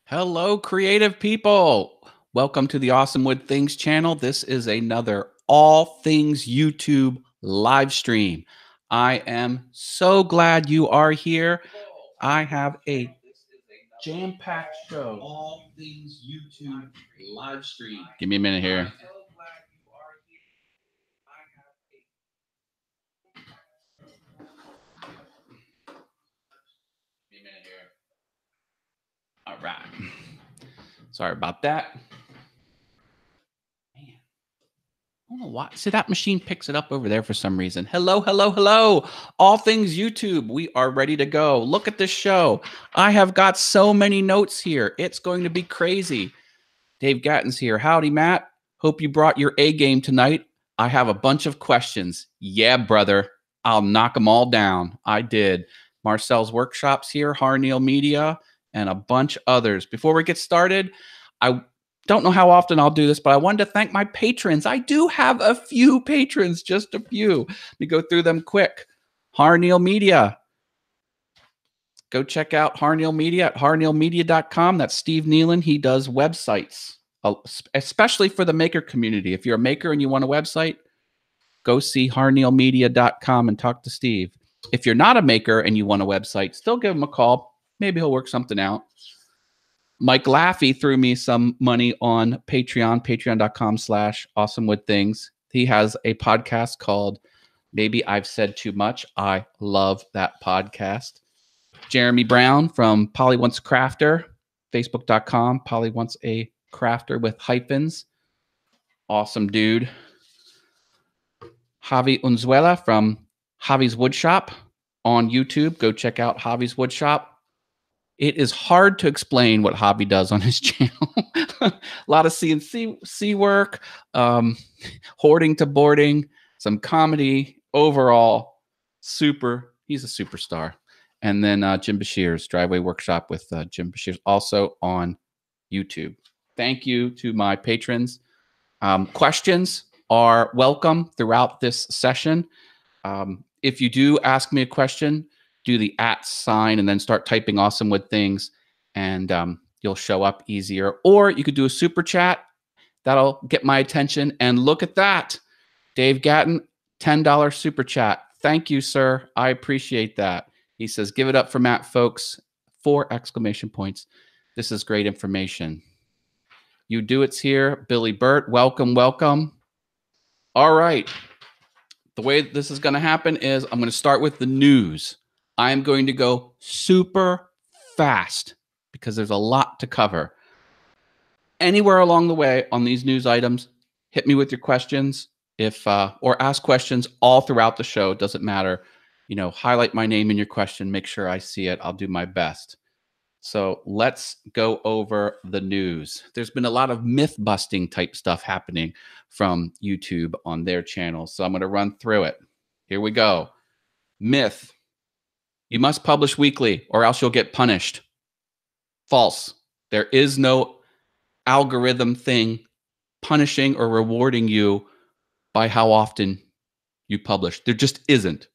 Hello, creative people. Welcome to the Awesome Wood Things channel. This is another All Things YouTube live stream. I am so glad you are here. I have a jam-packed show. All Things YouTube live stream. Give me a minute here. All right. Sorry about that. Man, I don't know why. See, that machine picks it up over there for some reason. Hello, hello, hello. All Things YouTube. We are ready to go. Look at this show. I have got so many notes here. It's going to be crazy. Dave Gatton's here. Howdy, Matt. Hope you brought your A game tonight. I have a bunch of questions. Yeah, brother. I'll knock them all down. I did. Marcel's Workshops here, Harneal Media, and a bunch others. Before we get started, I don't know how often I'll do this, but I wanted to thank my patrons. I do have a few patrons, just a few. Let me go through them quick. Harneal Media. Go check out Harneal Media at harnealmedia.com. That's Steve Nealon. He does websites, especially for the maker community. If you're a maker and you want a website, go see harnealmedia.com and talk to Steve. If you're not a maker and you want a website, still give him a call. Maybe he'll work something out. Mike Laffey threw me some money on Patreon, patreon.com/awesomewoodthings. He has a podcast called Maybe I've Said Too Much. I love that podcast. Jeremy Brown from Polly Wants a Crafter, facebook.com. Polly Wants a Crafter with hyphens. Awesome dude. Javi Unzuela from Javi's Woodshop on YouTube. Go check out Javi's Woodshop. It is hard to explain what Javi does on his channel. A lot of CNC work, hoarding to boarding, some comedy. Overall, he's a superstar. And then Jim Bashir's Driveway Workshop with Jim Bashir, also on YouTube. Thank you to my patrons. Questions are welcome throughout this session. If you do ask me a question, do the @ sign and then start typing Awesome Wood Things, and you'll show up easier. Or you could do a super chat. That'll get my attention. And look at that. Dave Gatton, $10 super chat. Thank you, sir. I appreciate that. He says, give it up for Matt, folks. 4 exclamation points. This is great information. You do it's here. Billy Burt, welcome, welcome. All right. The way this is going to happen is I'm going to start with the news. I'm going to go super fast because there's a lot to cover. Anywhere along the way on these news items, hit me with your questions or ask questions all throughout the show. It doesn't matter. You know, highlight my name in your question. Make sure I see it. I'll do my best. So let's go over the news. There's been a lot of myth busting type stuff happening from YouTube on their channel. So I'm going to run through it. Here we go. Myth. You must publish weekly or else you'll get punished. False. There is no algorithm thing punishing or rewarding you by how often you publish. There just isn't.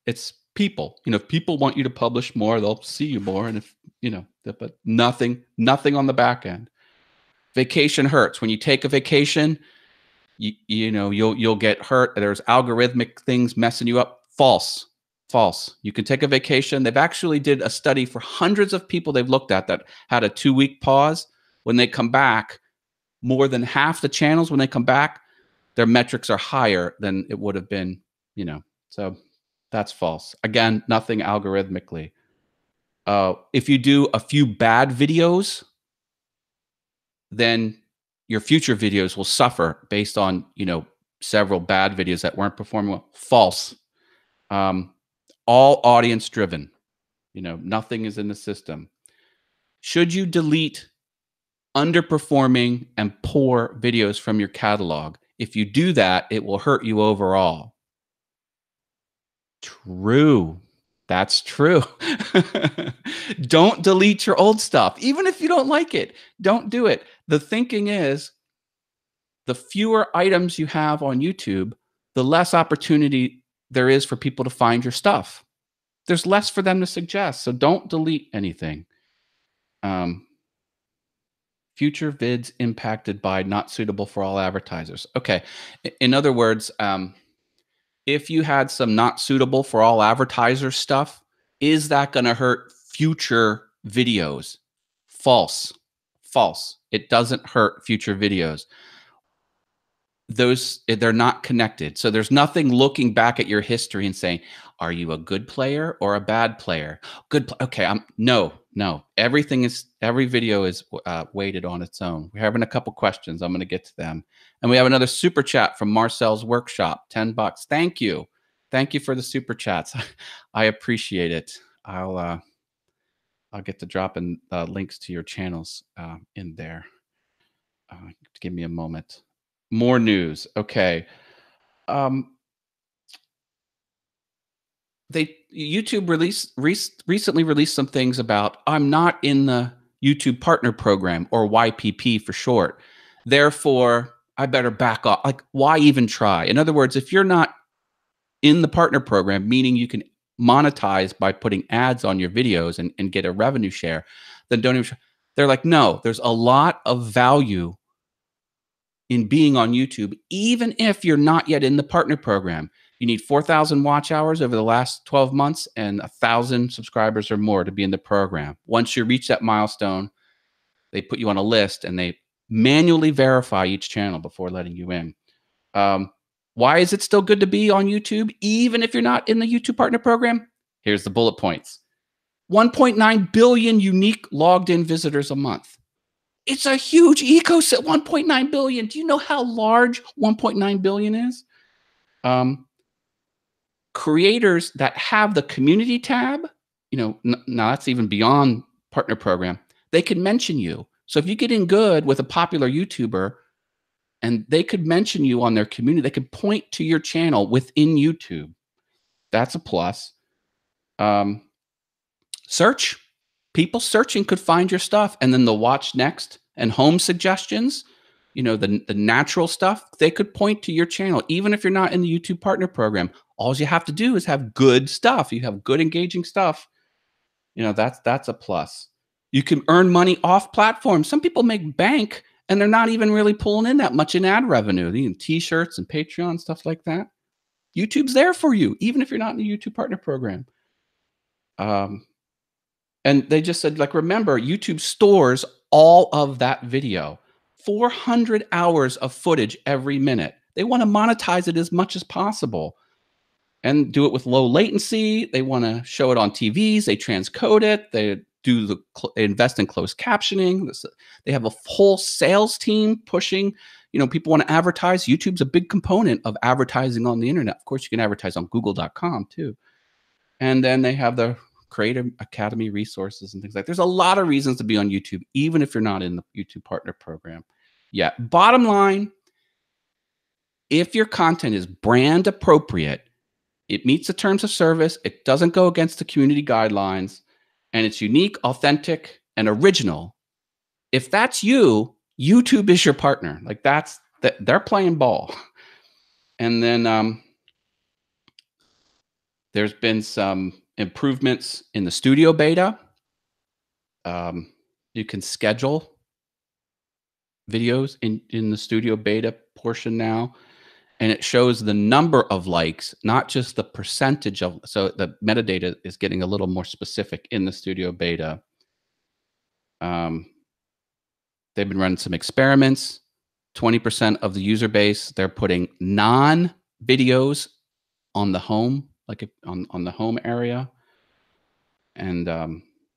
It's people. You know, if people want you to publish more, they'll see you more. And if, you know, but nothing on the back end. Vacation hurts. When you take a vacation, you know, you'll get hurt. There's algorithmic things messing you up. False. False. You can take a vacation. They've actually did a study for hundreds of people they've looked at that had a 2-week pause. When they come back, more than half the channels, when they come back, their metrics are higher than it would have been, you know. So that's false. Again, nothing algorithmically. If you do a few bad videos, then your future videos will suffer based on, you know, several bad videos that weren't performing well. False. All audience driven. You know, nothing is in the system. Should you delete underperforming and poor videos from your catalog? If you do that, it will hurt you overall. True. That's true. Don't delete your old stuff. Even if you don't like it, don't do it. The thinking is the fewer items you have on YouTube, the less opportunity there is for people to find your stuff. There's less for them to suggest. So don't delete anything. Future vids impacted by not suitable for all advertisers. Okay. In other words, if you had some not suitable for all advertisers stuff, is that going to hurt future videos? False. False. It doesn't hurt future videos. They're not connected. So there's nothing looking back at your history and saying, are you a good player or a bad player? Okay, no. Every video is weighted on its own. We're having a couple questions. I'm going to get to them. And we have another super chat from Marcel's Workshop, $10. Thank you. Thank you for the super chats. I appreciate it. I'll get to drop in links to your channels in there. Give me a moment. More news. Okay. YouTube recently released some things about I'm not in the YouTube Partner Program, or YPP for short. Therefore, I better back off. Like, why even try? In other words, if you're not in the partner program, meaning you can monetize by putting ads on your videos and get a revenue share, then don't even try. They're like, no, there's a lot of value in being on YouTube, even if you're not yet in the partner program. You need 4,000 watch hours over the last 12 months and 1,000 subscribers or more to be in the program. Once you reach that milestone, they put you on a list and they manually verify each channel before letting you in. Why is it still good to be on YouTube, even if you're not in the YouTube partner program? Here's the bullet points. 1.9 billion unique logged in visitors a month. It's a huge ecosystem. 1.9 billion. Do you know how large 1.9 billion is? Creators that have the community tab, now that's even beyond partner program, they can mention you. So if you get in good with a popular YouTuber and they could mention you on their community, they could point to your channel within YouTube. That's a plus. Search. People searching could find your stuff, and then the watch next and home suggestions, the natural stuff, they could point to your channel, even if you're not in the YouTube partner program. All you have to do is have good stuff. You have good engaging stuff. That's a plus. You can earn money off platform. Some people make bank and they're not even really pulling in that much in ad revenue. T-shirts and Patreon, stuff like that. YouTube's there for you, even if you're not in the YouTube partner program. And they just said, remember, YouTube stores all of that video, 400 hours of footage every minute. They want to monetize it as much as possible and do it with low latency. They want to show it on TVs. They transcode it. They invest in closed captioning. They have a whole sales team pushing. People want to advertise. YouTube's a big component of advertising on the internet. Of course, you can advertise on google.com too. And then they have the Creative Academy resources and things like that. There's a lot of reasons to be on YouTube, even if you're not in the YouTube partner program. Yeah. Bottom line, if your content is brand appropriate, it meets the terms of service, it doesn't go against the community guidelines, and it's unique, authentic, and original. If that's you, YouTube is your partner. They're playing ball. And then there's been some improvements in the studio beta. You can schedule videos in the studio beta portion now, and it shows the number of likes, not just the percentage of. So the metadata is getting a little more specific in the studio beta. They've been running some experiments. 20% of the user base, they're putting non-videos on the home, on the home area, and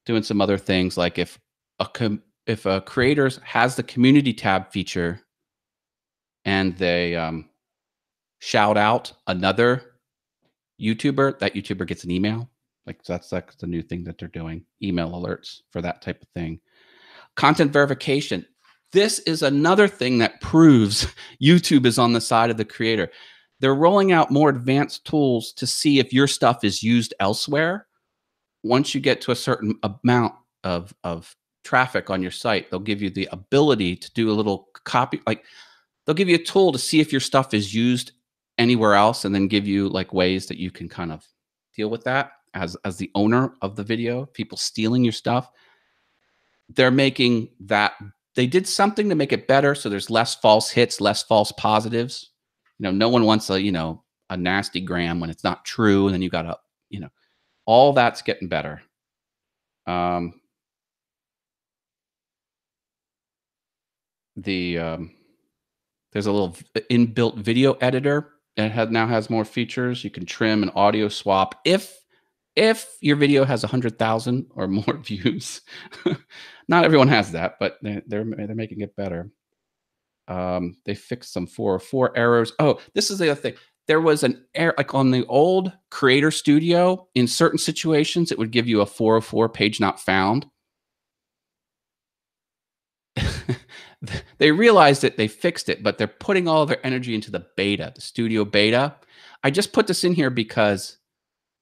doing some other things, like if a creator has the community tab feature and they shout out another YouTuber, that YouTuber gets an email. That's the new thing that they're doing, email alerts for that type of thing. Content verification. This is another thing that proves YouTube is on the side of the creator. They're rolling out more advanced tools to see if your stuff is used elsewhere. Once you get to a certain amount of traffic on your site, they'll give you the ability to do a little copy. They'll give you a tool to see if your stuff is used anywhere else, and then give you ways that you can kind of deal with that as the owner of the video. People stealing your stuff. They're making that they did something to make it better, so there's less false hits, less false positives. No one wants a nasty gram when it's not true, and then you got to, all that's getting better. There's a little inbuilt video editor that now has more features. You can trim and audio swap if your video has 100,000 or more views. Not everyone has that, but they're making it better. They fixed some 404 errors. Oh, this is the other thing. There was an error, like on the old Creator Studio, in certain situations, it would give you a 404 page not found. They realized it, they fixed it, but they're putting all their energy into the beta, the studio beta. I just put this in here because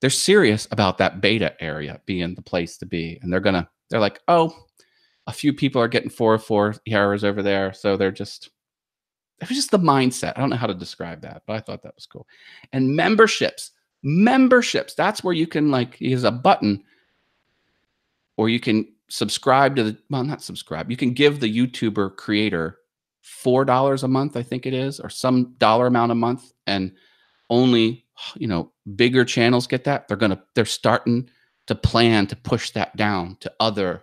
they're serious about that beta area being the place to be. And they're like, oh, a few people are getting 404 errors over there. So it was just the mindset. I don't know how to describe that, but I thought that was cool. And memberships, that's where you can use a button, or you can subscribe to not subscribe. You can give the YouTuber creator $4 a month, I think it is, or some dollar amount a month, and only bigger channels get that. They're starting to plan to push that down to other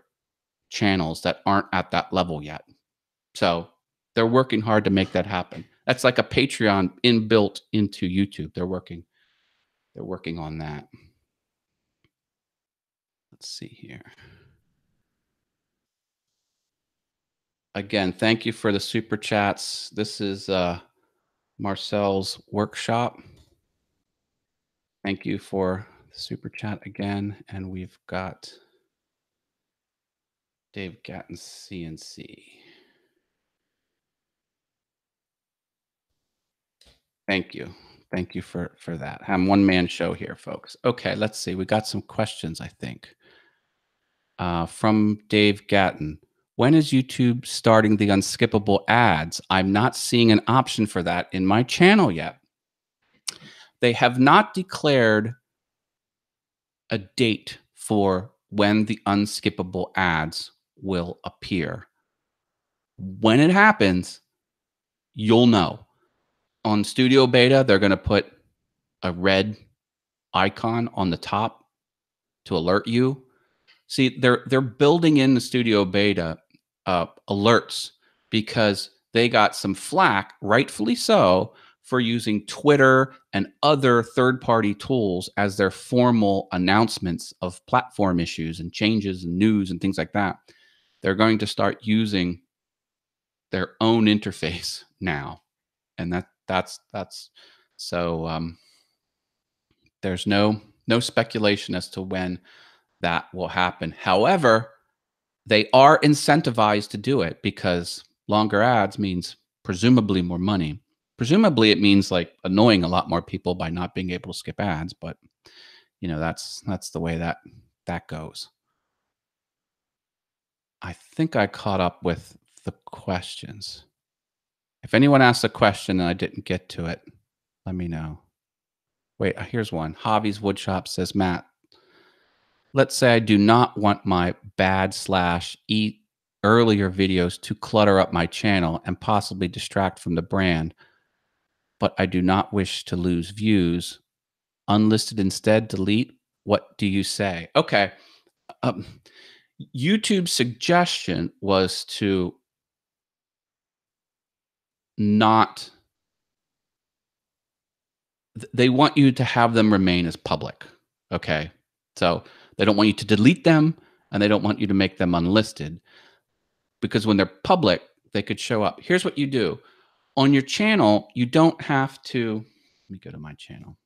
channels that aren't at that level yet. So they're working hard to make that happen. That's like a Patreon inbuilt into YouTube. They're working on that. Let's see here. Again, thank you for the super chats. This is Marcel's workshop. Thank you for the super chat again. And we've got Dave Gatton CNC. Thank you. Thank you for that. I'm one-man show here, folks. Okay, let's see. We got some questions, I think. From Dave Gatton. When is YouTube starting the unskippable ads? I'm not seeing an option for that in my channel yet. They have not declared a date for when the unskippable ads will appear. When it happens, you'll know. On Studio Beta, they're going to put a red icon on the top to alert you. See, they're building in the Studio Beta alerts because they got some flack, rightfully so, for using Twitter and other third-party tools as their formal announcements of platform issues and changes and news and things like that. They're going to start using their own interface now, and that's so. There's no speculation as to when that will happen. However, they are incentivized to do it because longer ads means presumably more money. Presumably it means annoying a lot more people by not being able to skip ads, but that's the way that goes. I think I caught up with the questions. If anyone asks a question and I didn't get to it, let me know. Wait, here's one. Javi's Woodshop says, Matt, let's say I do not want my bad/eat earlier videos to clutter up my channel and possibly distract from the brand, but I do not wish to lose views. Unlisted instead, delete. What do you say? Okay. YouTube's suggestion was to not, they want you to have them remain as public. Okay. So they don't want you to delete them and they don't want you to make them unlisted, because when they're public, they could show up. Here's what you do. On your channel, you don't have to, let me go to my channel.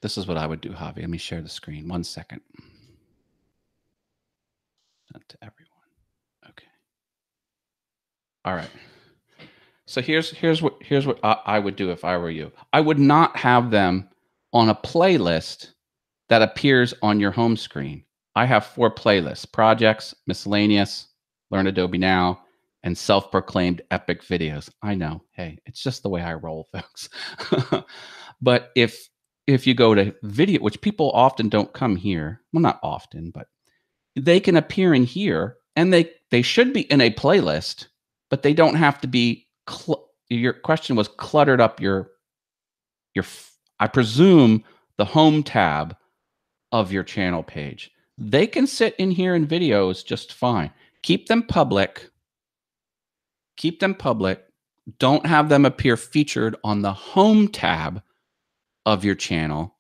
This is what I would do, Javi. Let me share the screen. 1 second. Not to everyone. Okay. All right. So here's what I would do if I were you. I would not have them on a playlist that appears on your home screen. I have 4 playlists: projects, miscellaneous, learn Adobe Now, and self-proclaimed epic videos. I know. Hey, it's just the way I roll, folks. But if you go to video, which people often don't come here, well, not often, but they can appear in here, and they should be in a playlist, but they don't have to be. Your question was cluttered up your. I presume the home tab of your channel page. They can sit in here in videos just fine. Keep them public. Keep them public. Don't have them appear featured on the home tab of your channel,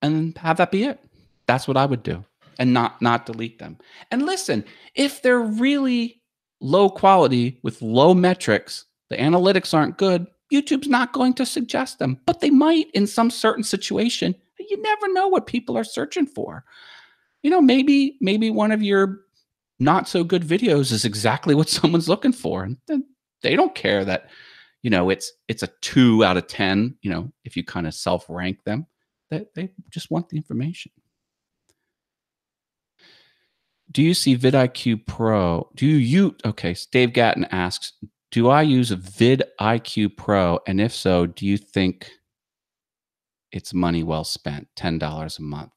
and have that be it. That's what I would do, and not delete them. And listen, if they're really low quality with low metrics, the analytics aren't good, YouTube's not going to suggest them, but they might in some certain situation. You never know what people are searching for. Maybe one of your not so good videos is exactly what someone's looking for, and then they don't care that it's a 2 out of 10. If you kind of self rank them, that they just want the information. Do you see vidIQ Pro? Okay, Dave Gatton asks, do I use a vidIQ Pro? And if so, do you think it's money well spent, $10 a month?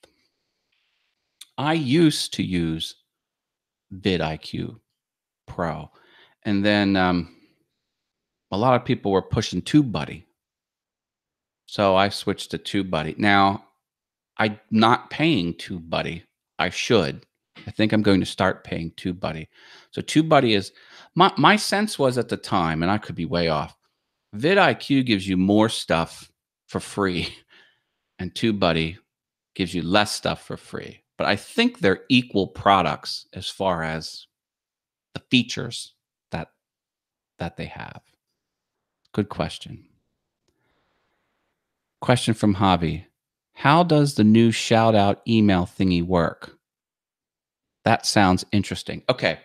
I used to use vidIQ Pro. And then a lot of people were pushing TubeBuddy. So I switched to TubeBuddy. Now, I'm not paying TubeBuddy. I should. I think I'm going to start paying TubeBuddy. So TubeBuddy is, my sense was at the time, and I could be way off, vidIQ gives you more stuff for free, and TubeBuddy gives you less stuff for free. But I think they're equal products as far as the features that they have. Good question. Question from Javi. How does the new shout out email thingy work? That sounds interesting. Okay,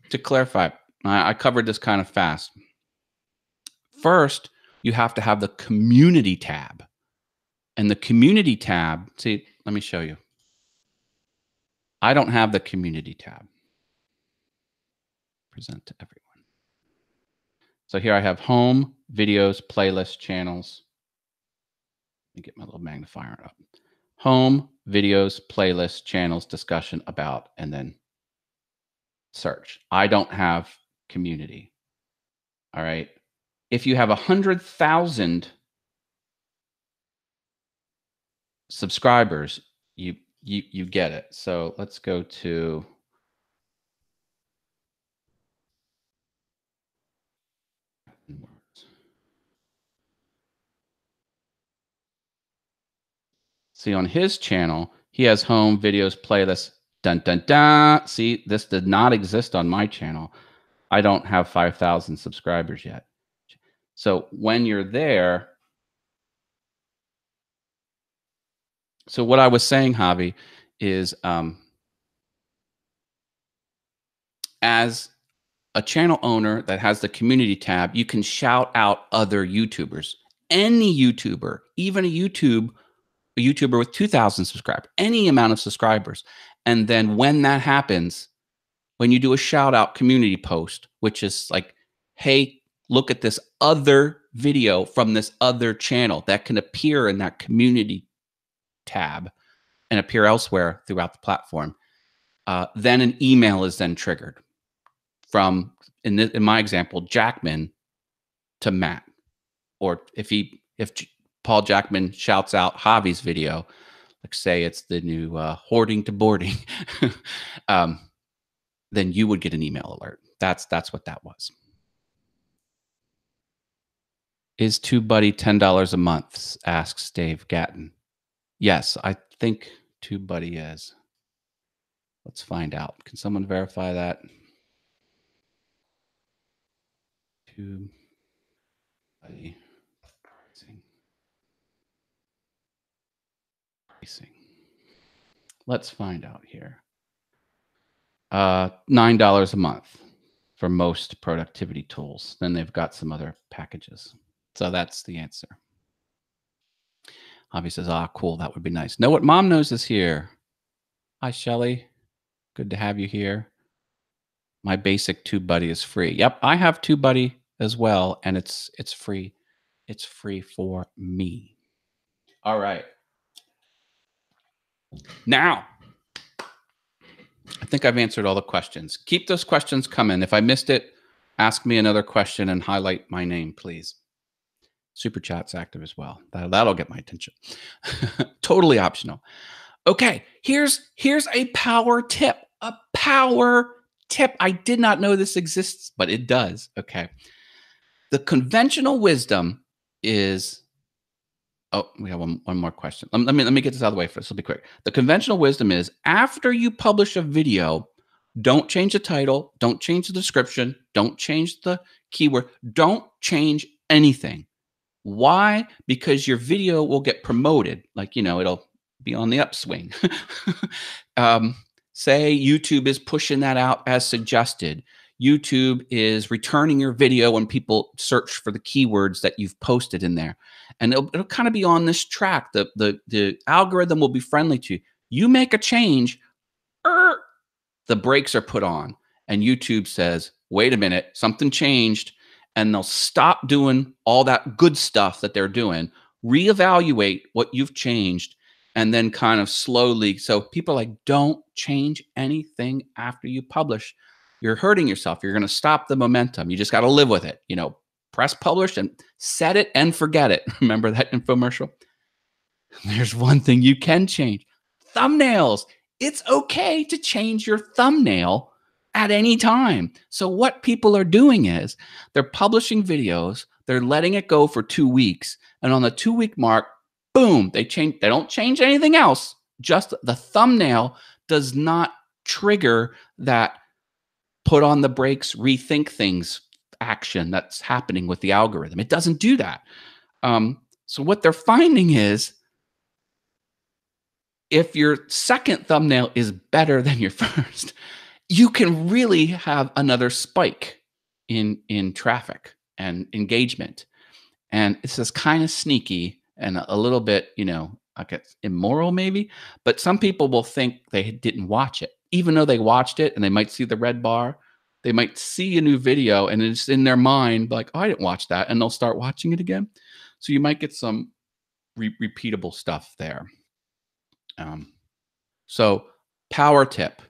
to clarify, I covered this kind of fast. First, you have to have the community tab. And the community tab, see, let me show you. I don't have the community tab. Present to everyone. So here I have home, videos, playlist, channels. Let me get my little magnifier up. Home, videos, playlist, channels, discussion, about, and then search. I don't have community. All right. If you have 100,000 subscribers, you get it. So let's go to see on his channel, he has home, videos, playlists. Dun dun dun. See, this did not exist on my channel. I don't have 5,000 subscribers yet. So when you're there, so what I was saying, Javi, is as a channel owner that has the community tab, you can shout out other YouTubers. Any YouTuber, even a YouTuber with 2,000 subscribers, any amount of subscribers. And then when that happens, when you do a shout out community post, which is like, hey, look at this other video from this other channel, that can appear in that community tab and appear elsewhere throughout the platform, then an email is then triggered from, in my example, Jackman to Matt. Or if Paul Jackman shouts out Javi's video, like say it's the new hoarding to boarding, then you would get an email alert. That's what that was. Is TubeBuddy $10 a month? Asks Dave Gatton. Yes, I think TubeBuddy is. Let's find out. Can someone verify that? TubeBuddy pricing. Let's find out here. $9 a month for most productivity tools. Then they've got some other packages. So that's the answer. Javi says, cool, that would be nice. Know what mom knows is here. Hi, Shelly. Good to have you here. My basic TubeBuddy is free. Yep, I have TubeBuddy as well, and it's free. It's free for me. All right. Now, think I've answered all the questions. Keep those questions coming. If I missed it, ask me another question and highlight my name, please. Super chat's active as well. That'll get my attention. Totally optional. Okay, here's a power tip. A power tip. I did not know this exists, but it does. Okay. The conventional wisdom is, oh, we have one more question. Let me get this out of the way first. This will be quick. The conventional wisdom is after you publish a video, don't change the title, don't change the description, don't change the keyword, don't change anything. Why? Because your video will get promoted. Like, it'll be on the upswing. Say YouTube is pushing that out as suggested. YouTube is returning your video when people search for the keywords that you've posted in there. And it'll kind of be on this track. The algorithm will be friendly to you. You make a change, the brakes are put on. And YouTube says, wait a minute, something changed. And they'll stop doing all that good stuff that they're doing, reevaluate what you've changed, and then kind of slowly. So people are like, don't change anything after you publish. You're hurting yourself. You're going to stop the momentum. You just got to live with it. Press publish and set it and forget it. Remember that infomercial? There's one thing you can change. Thumbnails. It's okay to change your thumbnail at any time. So what people are doing is they're publishing videos, they're letting it go for 2 weeks, and on the 2-week mark, boom, they don't change anything else. Just the thumbnail does not trigger that put on the brakes, rethink things action that's happening with the algorithm. It doesn't do that. So what they're finding is if your second thumbnail is better than your first, you can really have another spike in traffic and engagement. And it's just kind of sneaky and a little bit, like it's immoral maybe, but some people will think they didn't watch it, even though they watched it, and they might see the red bar. They might see a new video and it's in their mind like, oh, I didn't watch that. And they'll start watching it again. So you might get some repeatable stuff there. So power tip.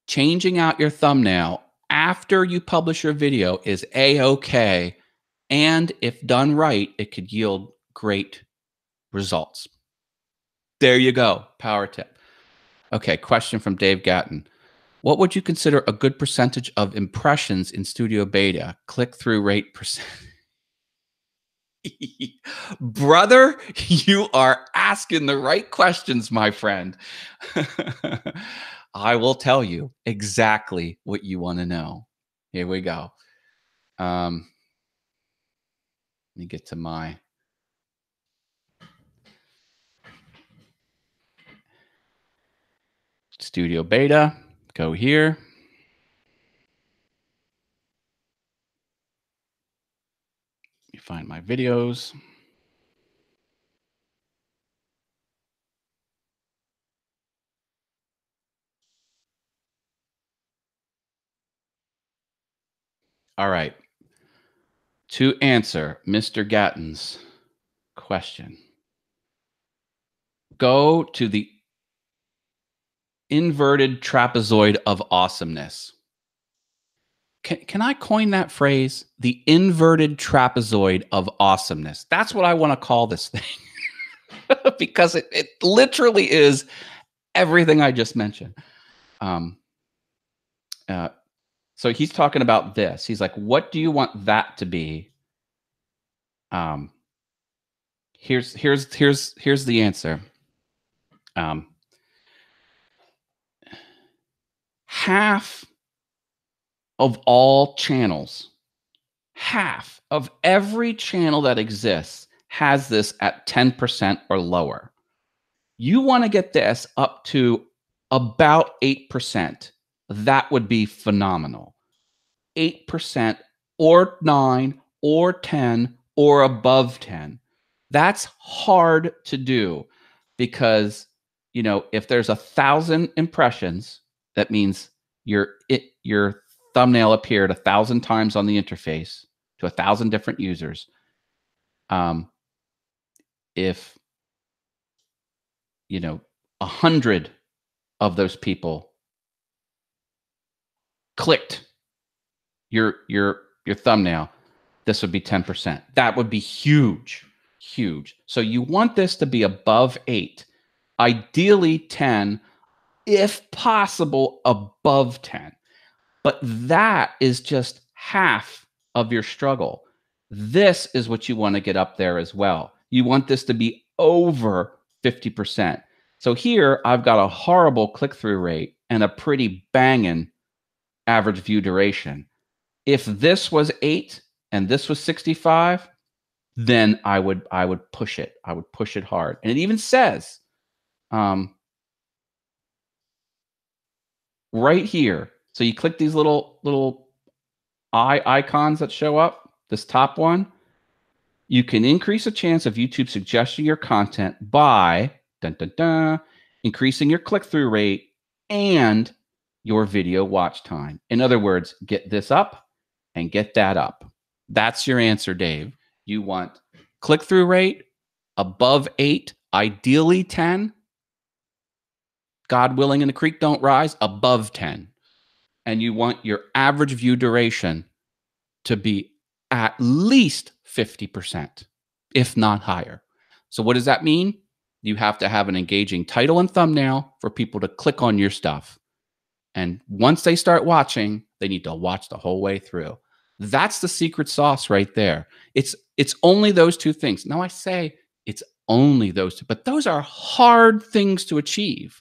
Changing out your thumbnail after you publish your video is A-okay. And if done right, it could yield great results. There you go. Power tip. Okay, question from Dave Gatton. What would you consider a good percentage of impressions in Studio Beta? Click-through rate percent. Brother, you are asking the right questions, my friend. I will tell you exactly what you want to know. Here we go. Let me get to my Studio Beta. Go here. You find my videos. All right. To answer Mr. Gatton's question, go to the inverted trapezoid of awesomeness. Can I coin that phrase? The inverted trapezoid of awesomeness. That's what I want to call this thing. Because it literally is everything I just mentioned. So he's talking about this. He's like, what do you want that to be? Here's the answer. Half of all channels, half of every channel that exists has this at 10% or lower. You want to get this up to about 8%. That would be phenomenal. 8% or 9 or 10 or above 10. That's hard to do because, if there's 1,000 impressions, that means your thumbnail appeared 1,000 times on the interface to 1,000 different users. If 100 of those people clicked your thumbnail, this would be 10%. That would be huge, huge. So you want this to be above 8, ideally 10, if possible above 10. But that is just half of your struggle. This is what you want to get up there as well. You want this to be over 50%. So here I've got a horrible click-through rate and a pretty banging average view duration. If this was 8 and this was 65, then I would push it. I would push it hard. And it even says right here. So you click these little eye icons that show up, this top one, you can increase the chance of YouTube suggesting your content by dun, dun, dun, increasing your click-through rate and your video watch time. In other words, get this up and get that up. That's your answer, Dave. You want click-through rate above 8, ideally 10. God willing and the creek don't rise, above 10. And you want your average view duration to be at least 50%, if not higher. So what does that mean? You have to have an engaging title and thumbnail for people to click on your stuff. And once they start watching, they need to watch the whole way through. That's the secret sauce right there. It's only those two things. Now I say it's only those two, but those are hard things to achieve.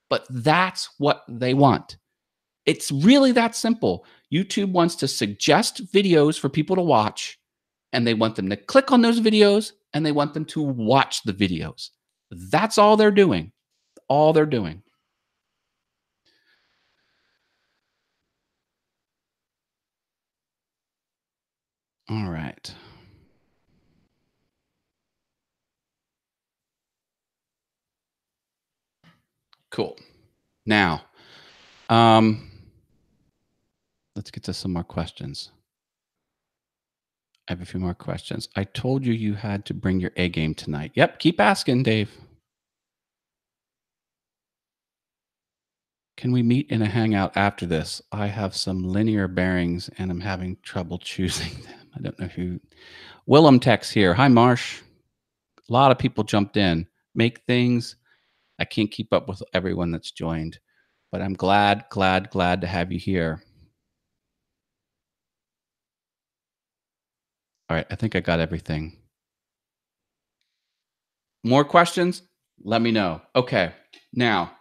But that's what they want. It's really that simple. YouTube wants to suggest videos for people to watch, and they want them to click on those videos, and they want them to watch the videos. That's all they're doing. All they're doing. All right. Cool. Now, let's get to some more questions. I have a few more questions. I told you you had to bring your A game tonight. Yep, keep asking, Dave. Can we meet in a hangout after this? I have some linear bearings and I'm having trouble choosing them. I don't know who. Willem Tex here. Hi, Marsh. A lot of people jumped in. Make things. I can't keep up with everyone that's joined, but I'm glad to have you here. All right, I think I got everything. More questions? Let me know. Okay, now,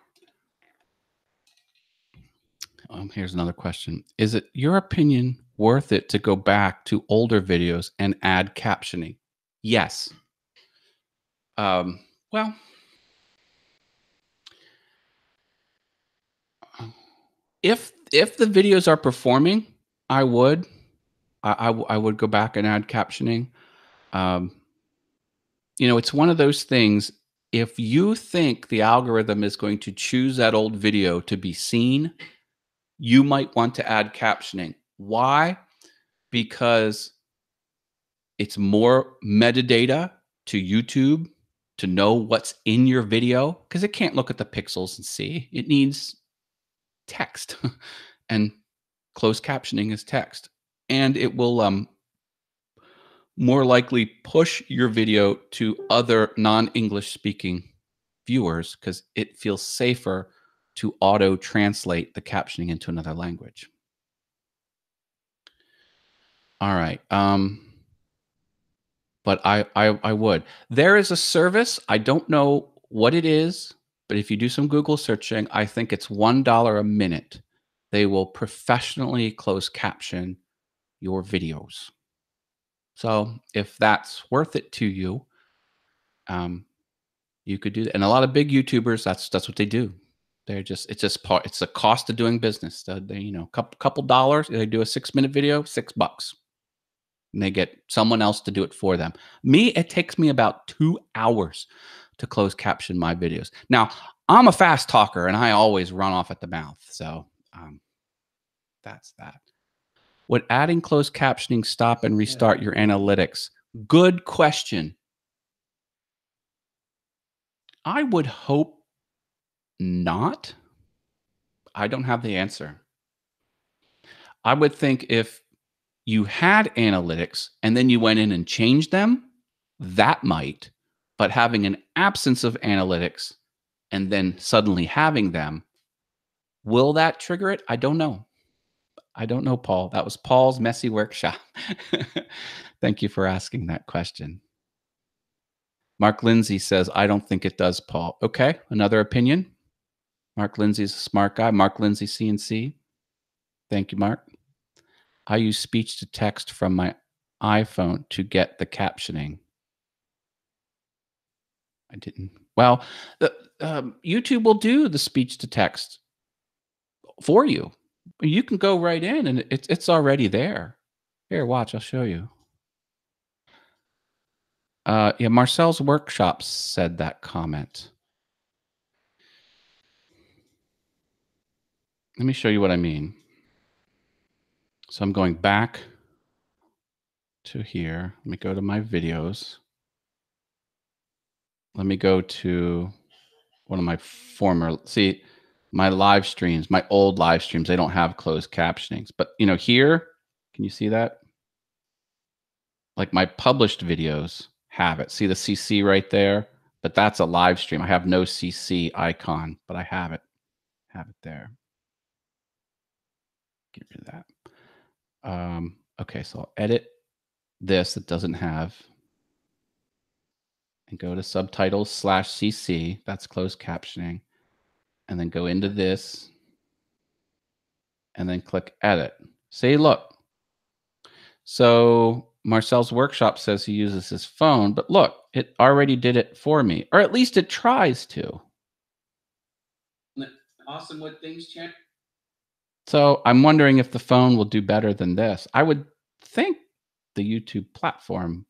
here's another question. Is it your opinion worth it to go back to older videos and add captioning? Yes. Well, if the videos are performing, I would. I would go back and add captioning. It's one of those things. If you think the algorithm is going to choose that old video to be seen, you might want to add captioning. Why? Because it's more metadata to YouTube to know what's in your video, because it can't look at the pixels and see. It needs text, and closed captioning is text. And it will more likely push your video to other non-English speaking viewers because it feels safer to auto translate the captioning into another language. All right. But I would. There is a service. I don't know what it is, but if you do some Google searching, I think it's $1 a minute. They will professionally close caption your videos. So if that's worth it to you, you could do that. And a lot of big YouTubers, that's what they do. It's a cost of doing business. They couple dollars. They do a 6-minute video, $6, and they get someone else to do it for them. Me, it takes me about 2 hours to close caption my videos. Now, I'm a fast talker, and I always run off at the mouth. So that's that. Would adding closed captioning stop and restart your analytics? Good question. I would hope not. I don't have the answer. I would think if you had analytics and then you went in and changed them, that might. But having an absence of analytics and then suddenly having them, will that trigger it? I don't know. I don't know, Paul. That was Paul's messy workshop. Thank you for asking that question. Mark Lindsay says, I don't think it does, Paul. Okay, another opinion. Mark Lindsay's a smart guy. Mark Lindsay, CNC. Thank you, Mark. I use speech to text from my iPhone to get the captioning. I didn't. Well, YouTube will do the speech to text for you. You can go right in and it's already there. Here, watch. I'll show you. Yeah, Marcel's workshop said that comment. Let me show you what I mean. So I'm going back to here. Let me go to my videos. Let me go to one of my former, see, my live streams, my old live streams, they don't have closed captionings. But, you know, here, can you see that? Like my published videos have it. See the CC right there? But that's a live stream. I have no CC icon, but I have it. Have it there. Get rid of that. Okay, so I'll edit this that doesn't have and go to subtitles /CC. That's closed captioning. And then go into this and then click edit. See, look. So Marcel's workshop says he uses his phone, but look, it already did it for me, or at least it tries to. Awesome what things change. So I'm wondering if the phone will do better than this. I would think the YouTube platform,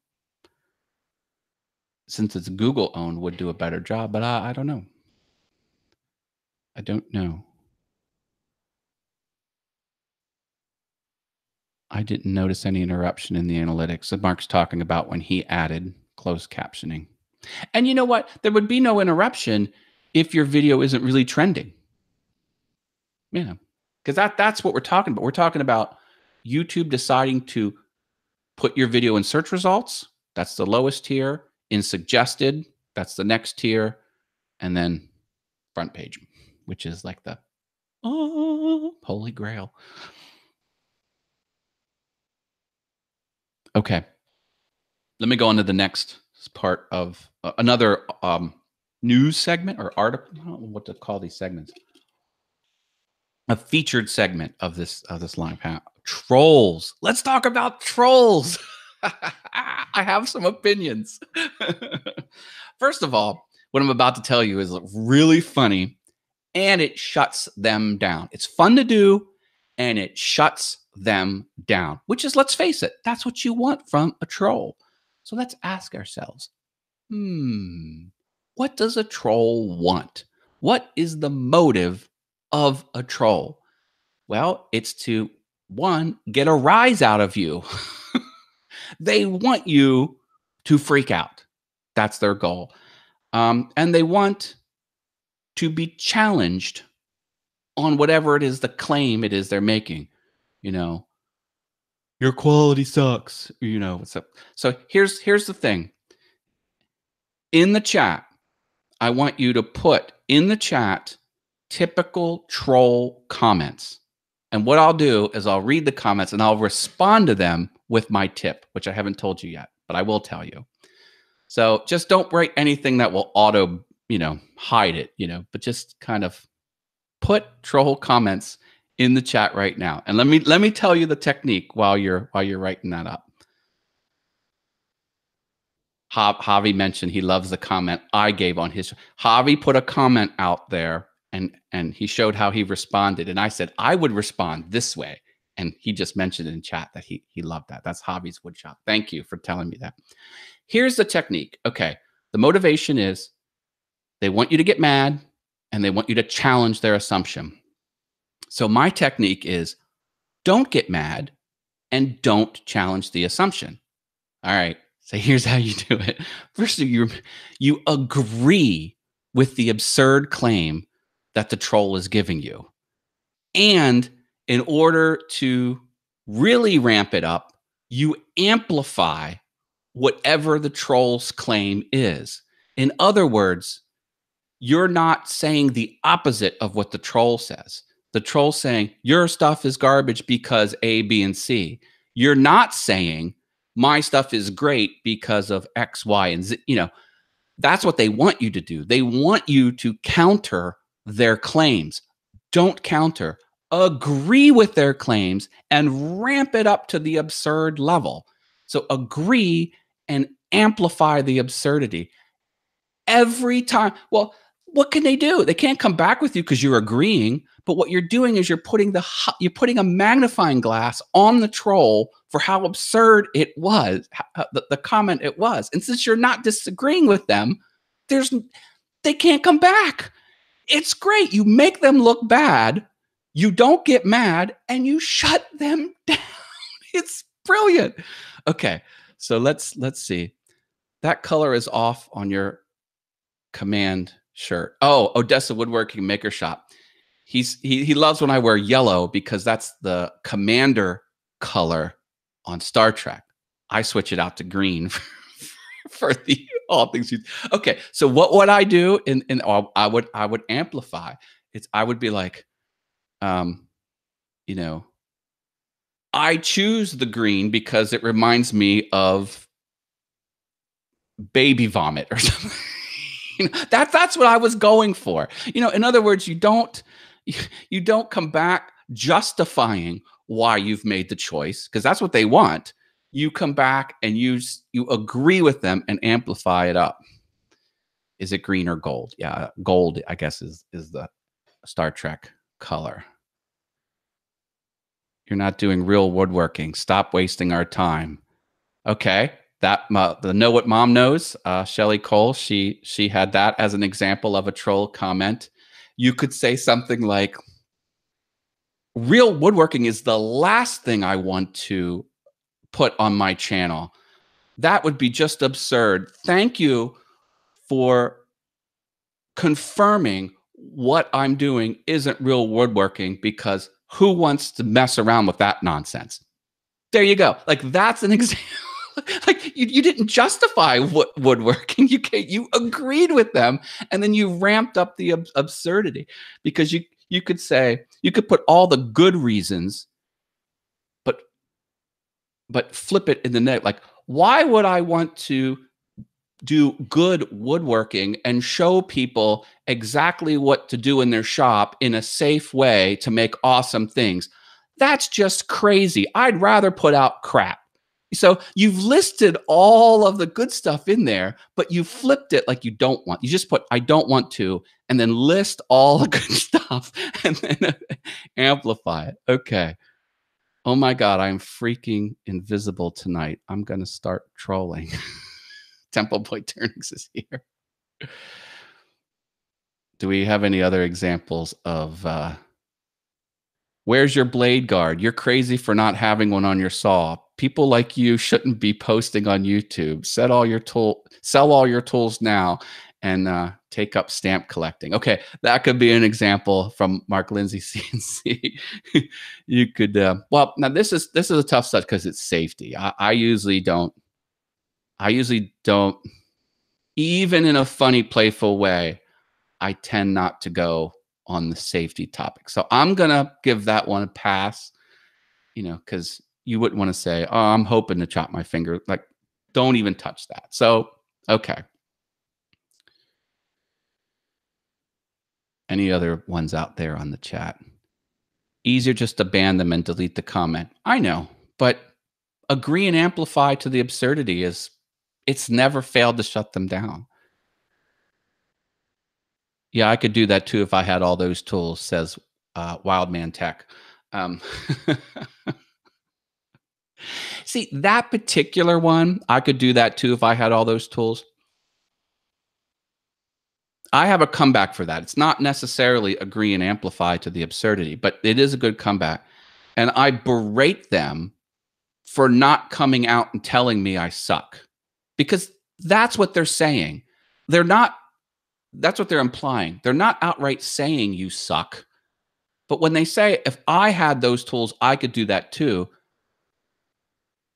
since it's Google owned, would do a better job, but I don't know. I don't know. I didn't notice any interruption in the analytics that Mark's talking about when he added closed captioning. And you know what? There would be no interruption if your video isn't really trending. You know, because that's what we're talking about. We're talking about YouTube deciding to put your video in search results. That's the lowest tier. In suggested, that's the next tier. And then front page, which is like the holy grail. Okay. Let me go on to the next part of another news segment or article. I don't know what to call these segments. A featured segment of this live panel. Trolls. Let's talk about trolls. I have some opinions. First of all, what I'm about to tell you is really funny, and it shuts them down. It's fun to do, and it shuts them down, which is, let's face it, that's what you want from a troll. So let's ask ourselves, what does a troll want? What is the motive of a troll? Well, it's to, one, get a rise out of you. They want you to freak out. That's their goal. And they want to be challenged on whatever it is, the claim it is they're making. You know, your quality sucks. You know, what's up? So here's the thing. In the chat, I want you to put in the chat typical troll comments. And what I'll do is I'll read the comments and I'll respond to them with my tip, which I haven't told you yet, but I will tell you. So just don't write anything that will auto, hide it, but just kind of put troll comments in the chat right now. And let me tell you the technique while you're writing that up. Javi mentioned he loves the comment I gave on his. Javi put a comment out there and he showed how he responded. And I said, I would respond this way. And he just mentioned in chat that he loved that. That's Javi's woodshop. Thank you for telling me that. Here's the technique. Okay. The motivation is they want you to get mad and they want you to challenge their assumption. So my technique is don't get mad and don't challenge the assumption. All right. So here's how you do it. First, you agree with the absurd claim that the troll is giving you. And in order to really ramp it up, you amplify whatever the troll's claim is. In other words, you're not saying the opposite of what the troll says. The troll's saying your stuff is garbage because A, B, and C. You're not saying my stuff is great because of X, Y, and Z. That's what they want you to do. They want you to counter their claims. Don't counter. Agree with their claims and ramp it up to the absurd level. So agree and amplify the absurdity every time. Well, what can they do? They can't come back with you because you're agreeing. But what you're doing is you're putting a magnifying glass on the troll for how absurd it was, the comment it was. And since you're not disagreeing with them, they can't come back. It's great. You make them look bad. You don't get mad, and you shut them down. It's brilliant. Okay, so let's see. That color is off on your command shirt. Oh, Odessa Woodworking Maker Shop. He loves when I wear yellow because that's the commander color on Star Trek. I switch it out to green for the all things. Okay, so what would I do? I would amplify. I would be like, I choose the green because it reminds me of baby vomit or something. That's what I was going for. In other words, you don't come back justifying why you've made the choice, because that's what they want. You come back and you agree with them and amplify it up. Is it green or gold? Yeah, gold, I guess, is the Star Trek color. You're not doing real woodworking. Stop wasting our time. Okay. The Know What Mom Knows, Shelly Cole, she had that as an example of a troll comment. You could say something like, real woodworking is the last thing I want to put on my channel. That would be just absurd. Thank you for confirming what I'm doing isn't real woodworking, because who wants to mess around with that nonsense? There you go. Like, that's an example. Like, you didn't justify woodworking. You agreed with them, and then you ramped up the absurdity, because you could say, you could put all the good reasons, but flip it in the net. Like, why would I want to do good woodworking and show people exactly what to do in their shop in a safe way to make awesome things? That's just crazy. I'd rather put out crap. So you've listed all of the good stuff in there, but you flipped it like you don't want. You just put, I don't want to, and then list all the good stuff and then amplify it. Okay. Oh my God, I'm freaking invisible tonight. I'm going to start trolling. Temple Boy Turnings is here. Do we have any other examples of where's your blade guard? You're crazy for not having one on your saw. People like you shouldn't be posting on YouTube. Sell all your tools now and take up stamp collecting. Okay, that could be an example from Mark Lindsay CNC. You could well, now this is a tough stuff because it's safety. I usually don't, even in a funny, playful way, I tend not to go on the safety topic. So I'm gonna give that one a pass, because you wouldn't want to say, oh, I'm hoping to chop my finger. Like, don't even touch that. So, okay. Any other ones out there on the chat? Easier just to ban them and delete the comment. I know, but agree and amplify to the absurdity it's never failed to shut them down. Yeah, I could do that too if I had all those tools, says Wildman Tech. See, that particular one, I could do that too if I had all those tools. I have a comeback for that. It's not necessarily agree and amplify to the absurdity, but it is a good comeback. And I berate them for not coming out and telling me I suck, because that's what they're saying. That's what they're implying. They're not outright saying you suck. But when they say, if I had those tools, I could do that too,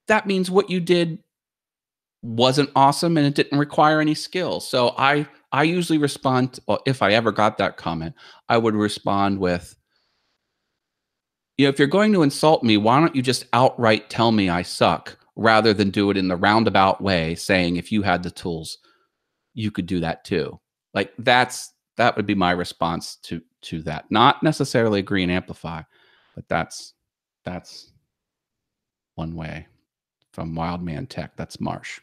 that means what you did wasn't awesome and it didn't require any skill. So I usually respond, well, if I ever got that comment, I would respond with, if you're going to insult me, why don't you just outright tell me I suck rather than do it in the roundabout way, saying if you had the tools, you could do that too. Like that would be my response to that. Not necessarily agree and amplify, but that's one way from Wildman Tech. That's Marsh.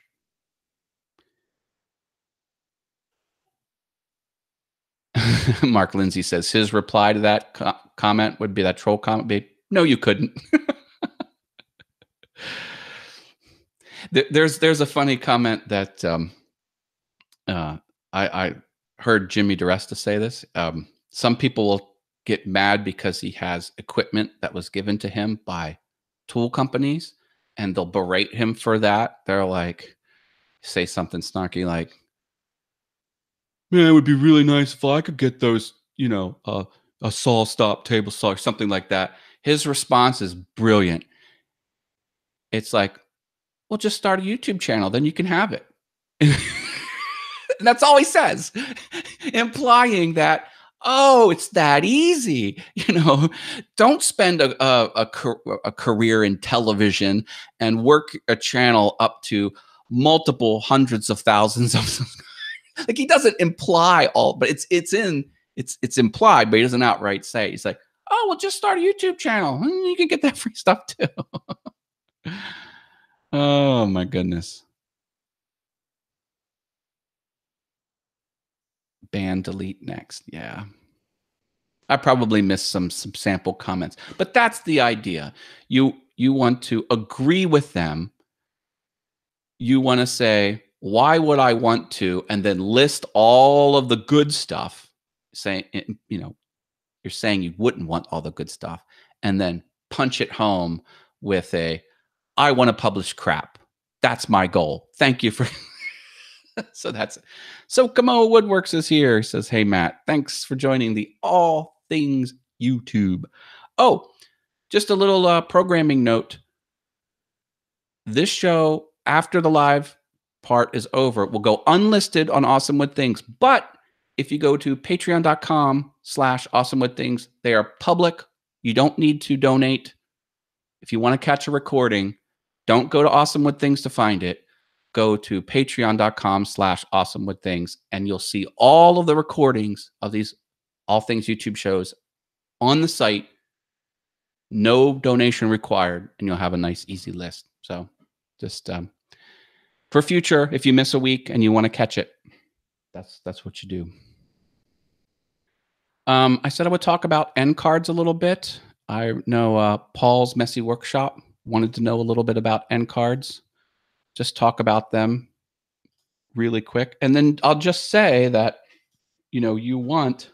Mark Lindsay says his reply to that comment would be that troll comment be, no, you couldn't. There's a funny comment that I heard Jimmy DeResta say this. Some people will get mad because he has equipment that was given to him by tool companies, and they'll berate him for that. They're like, say something snarky like, man, it would be really nice if I could get those, a saw stop table saw or something like that. His response is brilliant. It's like, well, just start a YouTube channel, then you can have it. And that's all he says, implying that, oh, it's that easy. Don't spend a career in television and work a channel up to multiple hundreds of thousands of like he doesn't imply all, but it's implied, but he doesn't outright say. He's like, oh, well, just start a YouTube channel. You can get that free stuff too. Oh my goodness. Ban, delete, next. Yeah. I probably missed some sample comments, but that's the idea. You want to agree with them. You want to say, why would I want to? And then list all of the good stuff, saying, you're saying you wouldn't want all the good stuff, and then punch it home with I want to publish crap. That's my goal. Thank you for. So that's it. So Kamoa Woodworks is here. He says, hey, Matt, thanks for joining the All Things YouTube. Oh, just a little programming note. This show, after the live part is over, will go unlisted on Awesome Wood Things. But if you go to patreon.com/awesomewoodthings, they are public. You don't need to donate. If you want to catch a recording, don't go to Awesome Wood Things to find it. Go to patreon.com/awesomewoodthings, and you'll see all of the recordings of these All Things YouTube shows on the site. No donation required, and you'll have a nice, easy list. So just for future, if you miss a week and you want to catch it, that's what you do. I said I would talk about end cards a little bit. I know Paul's Messy Workshop wanted to know a little bit about end cards. Just talk about them really quick. And then I'll just say that, you want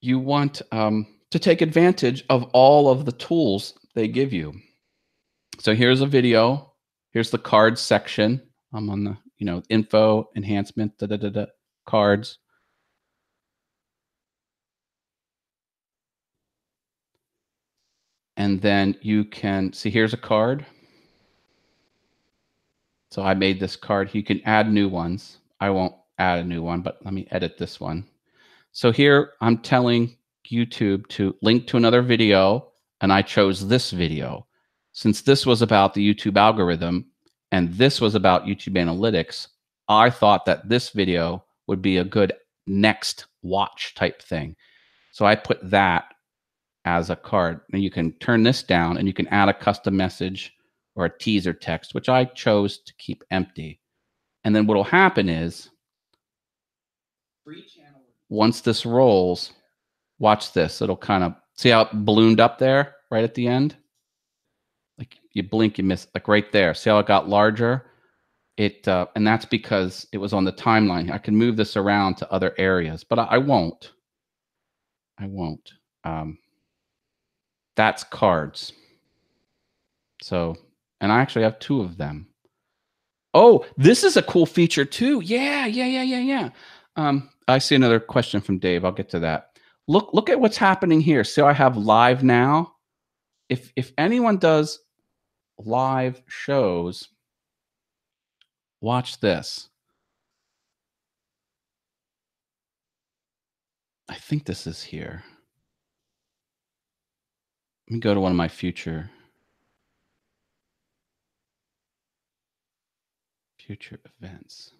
to take advantage of all of the tools they give you. So here's a video. Here's the cards section. I'm on the, info, enhancement, cards. And then you can see, here's a card. So I made this card. You can add new ones. I won't add a new one, but let me edit this one. So here I'm telling YouTube to link to another video, and I chose this video. Since this was about the YouTube algorithm and this was about YouTube analytics, I thought that this video would be a good next watch type thing. So I put that as a card. And you can turn this down and you can add a custom message or a teaser text, which I chose to keep empty. And then what will happen is, once this rolls, watch this. It'll kind of, see how it ballooned up there right at the end? Like you blink, you miss, like right there. See how it got larger? And that's because it was on the timeline. I can move this around to other areas, but I won't. I won't. That's cards. So, and I actually have 2 of them. Oh, this is a cool feature too. Yeah. I see another question from Dave. I'll get to that. Look at what's happening here. So I have live now. If anyone does live shows. Watch this. I think this is here. Let me go to one of my future events.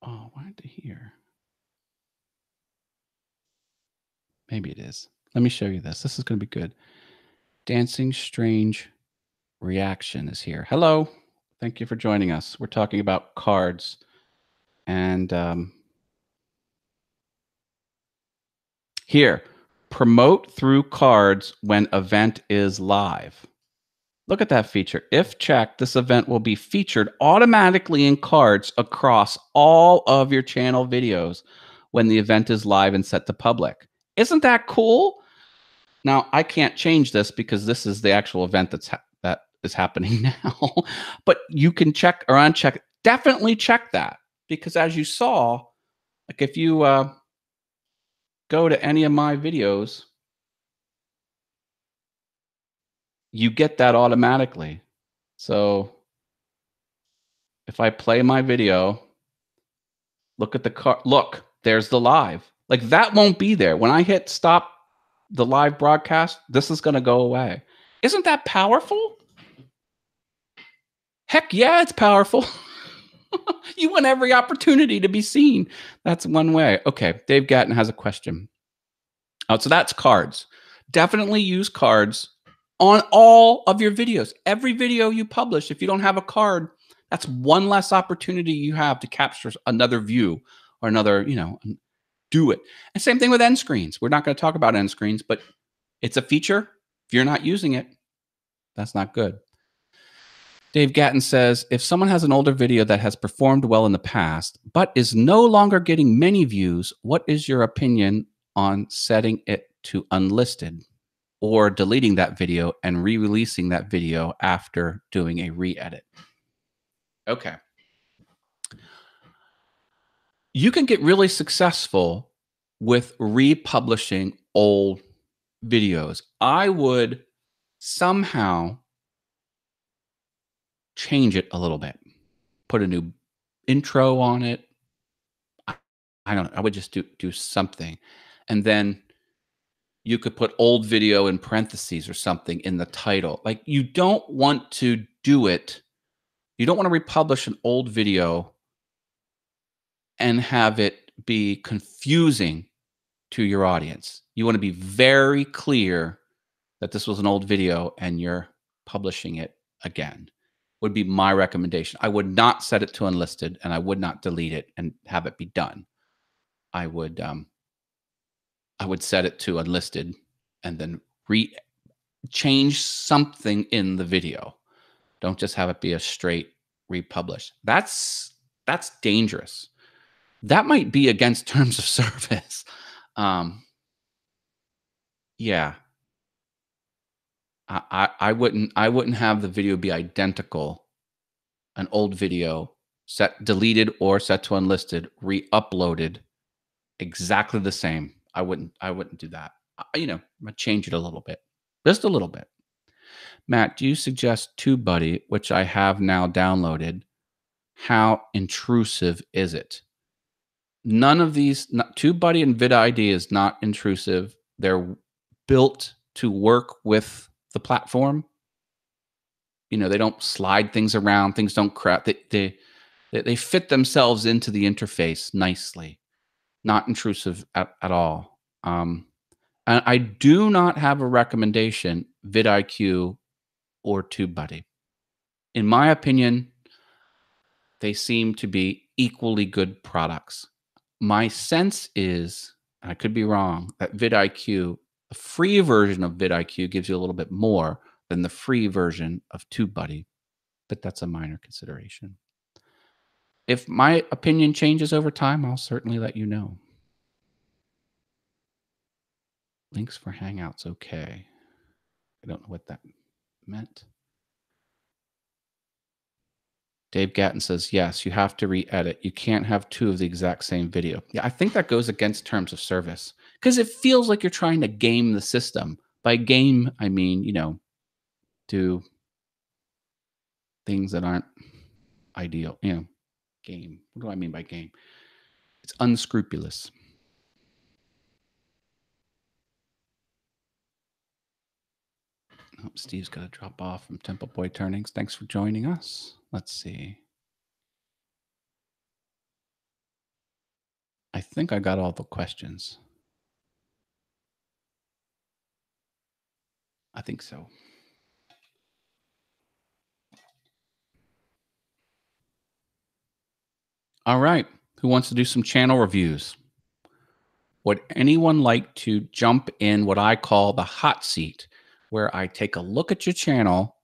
Oh, why aren't they here? Maybe it is. Let me show you this. This is going to be good. Dancing Strange Reaction is here. Hello. Thank you for joining us. We're talking about cards. And here, promote through cards when event is live. Look at that feature. If checked, this event will be featured automatically in cards across all of your channel videos when the event is live and set to public. Isn't that cool? Now, I can't change this because this is the actual event that is happening now. But you can check or uncheck. Definitely check that, because as you saw, like if you go to any of my videos, you get that automatically. So if I play my video, look at the card. Look, there's the live. Like that won't be there. When I hit stop the live broadcast, this is going to go away. Isn't that powerful? Heck yeah, it's powerful. You want every opportunity to be seen. That's one way. Okay, Dave Gatton has a question. Oh, so that's cards. Definitely use cards on all of your videos. Every video you publish, if you don't have a card, that's one less opportunity you have to capture another view or another, do it. And same thing with end screens. We're not going to talk about end screens, but it's a feature. If you're not using it, that's not good. Dave Gatton says, if someone has an older video that has performed well in the past, but is no longer getting many views, what is your opinion on setting it to unlisted or deleting that video and re-releasing that video after doing a re-edit? Okay. You can get really successful with republishing old videos. I would somehow change it a little bit, put a new intro on it. I don't know. I would just do something. And then you could put old video in parentheses or something in the title. Like you don't want to do it. You don't want to republish an old video and have it be confusing to your audience. You want to be very clear that this was an old video and you're publishing it again, would be my recommendation. I would not set it to unlisted and I would not delete it and have it be done. I would set it to unlisted and then change something in the video. Don't just have it be a straight republish. That's dangerous. That might be against terms of service. Yeah. I wouldn't have the video be identical, an old video deleted or set to unlisted, re-uploaded exactly the same. I wouldn't do that. I'm gonna change it a little bit, just a little bit. Matt, do you suggest TubeBuddy, which I have now downloaded? How intrusive is it? None of these, TubeBuddy and vidID is not intrusive. They're built to work with the platform. They don't slide things around. Things don't crap. They fit themselves into the interface nicely. Not intrusive at all. And I do not have a recommendation, vidIQ or TubeBuddy. In my opinion, they seem to be equally good products. My sense is, and I could be wrong, that vidIQ, the free version of vidIQ gives you a little bit more than the free version of TubeBuddy, but that's a minor consideration. If my opinion changes over time, I'll certainly let you know. Links for Hangouts, okay. I don't know what that meant. Dave Gatton says, yes, you have to re-edit. You can't have two of the exact same video. Yeah, I think that goes against terms of service because it feels like you're trying to game the system. By game, I mean, do things that aren't ideal. Game. What do I mean by game? It's unscrupulous. Oh, Steve's got to drop off from Temple Boy Turnings. Thanks for joining us. Let's see. I think I got all the questions. I think so. All right. Who wants to do some channel reviews? Would anyone like to jump in what I call the hot seat, where I take a look at your channel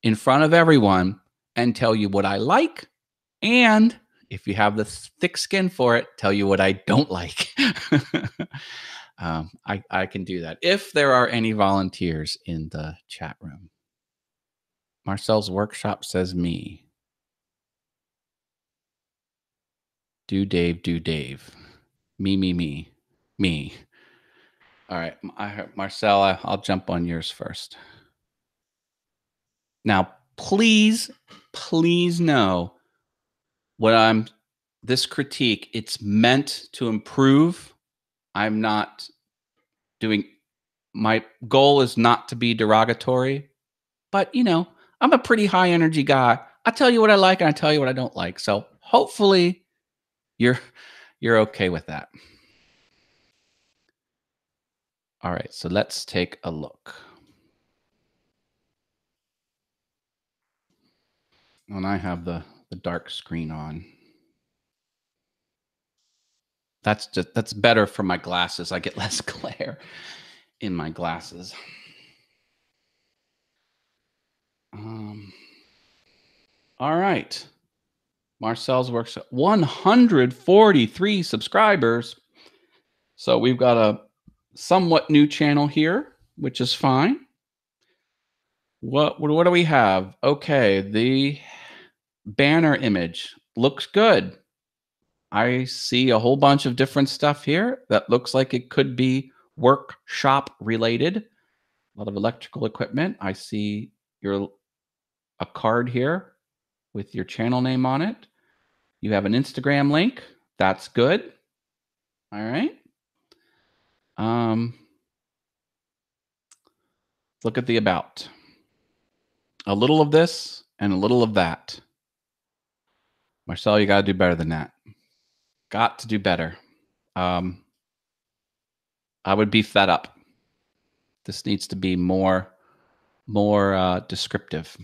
in front of everyone and tell you what I like, and if you have the thick skin for it, tell you what I don't like. I can do that if there are any volunteers in the chat room. Marcel's workshop says me. Do Dave, do Dave. Me. All right, Marcel, I'll jump on yours first. Now, please know this critique, it's meant to improve. I'm not doing, my goal is not to be derogatory, but I'm a pretty high energy guy. I tell you what I like and I tell you what I don't like. So hopefully you're okay with that. All right, so let's take a look. And I have the dark screen on. That's better for my glasses. I get less glare in my glasses. All right. Marcel's works at 143 subscribers. So we've got a somewhat new channel here, which is fine. What do we have? Okay, the banner image looks good. I see a whole bunch of different stuff here that looks like it could be workshop related. A lot of electrical equipment. I see a card here with your channel name on it. You have an Instagram link. That's good. All right. Look at the about. A little of this and a little of that. Marcel, you got to do better than that. Got to do better. I would beef that up. This needs to be more descriptive.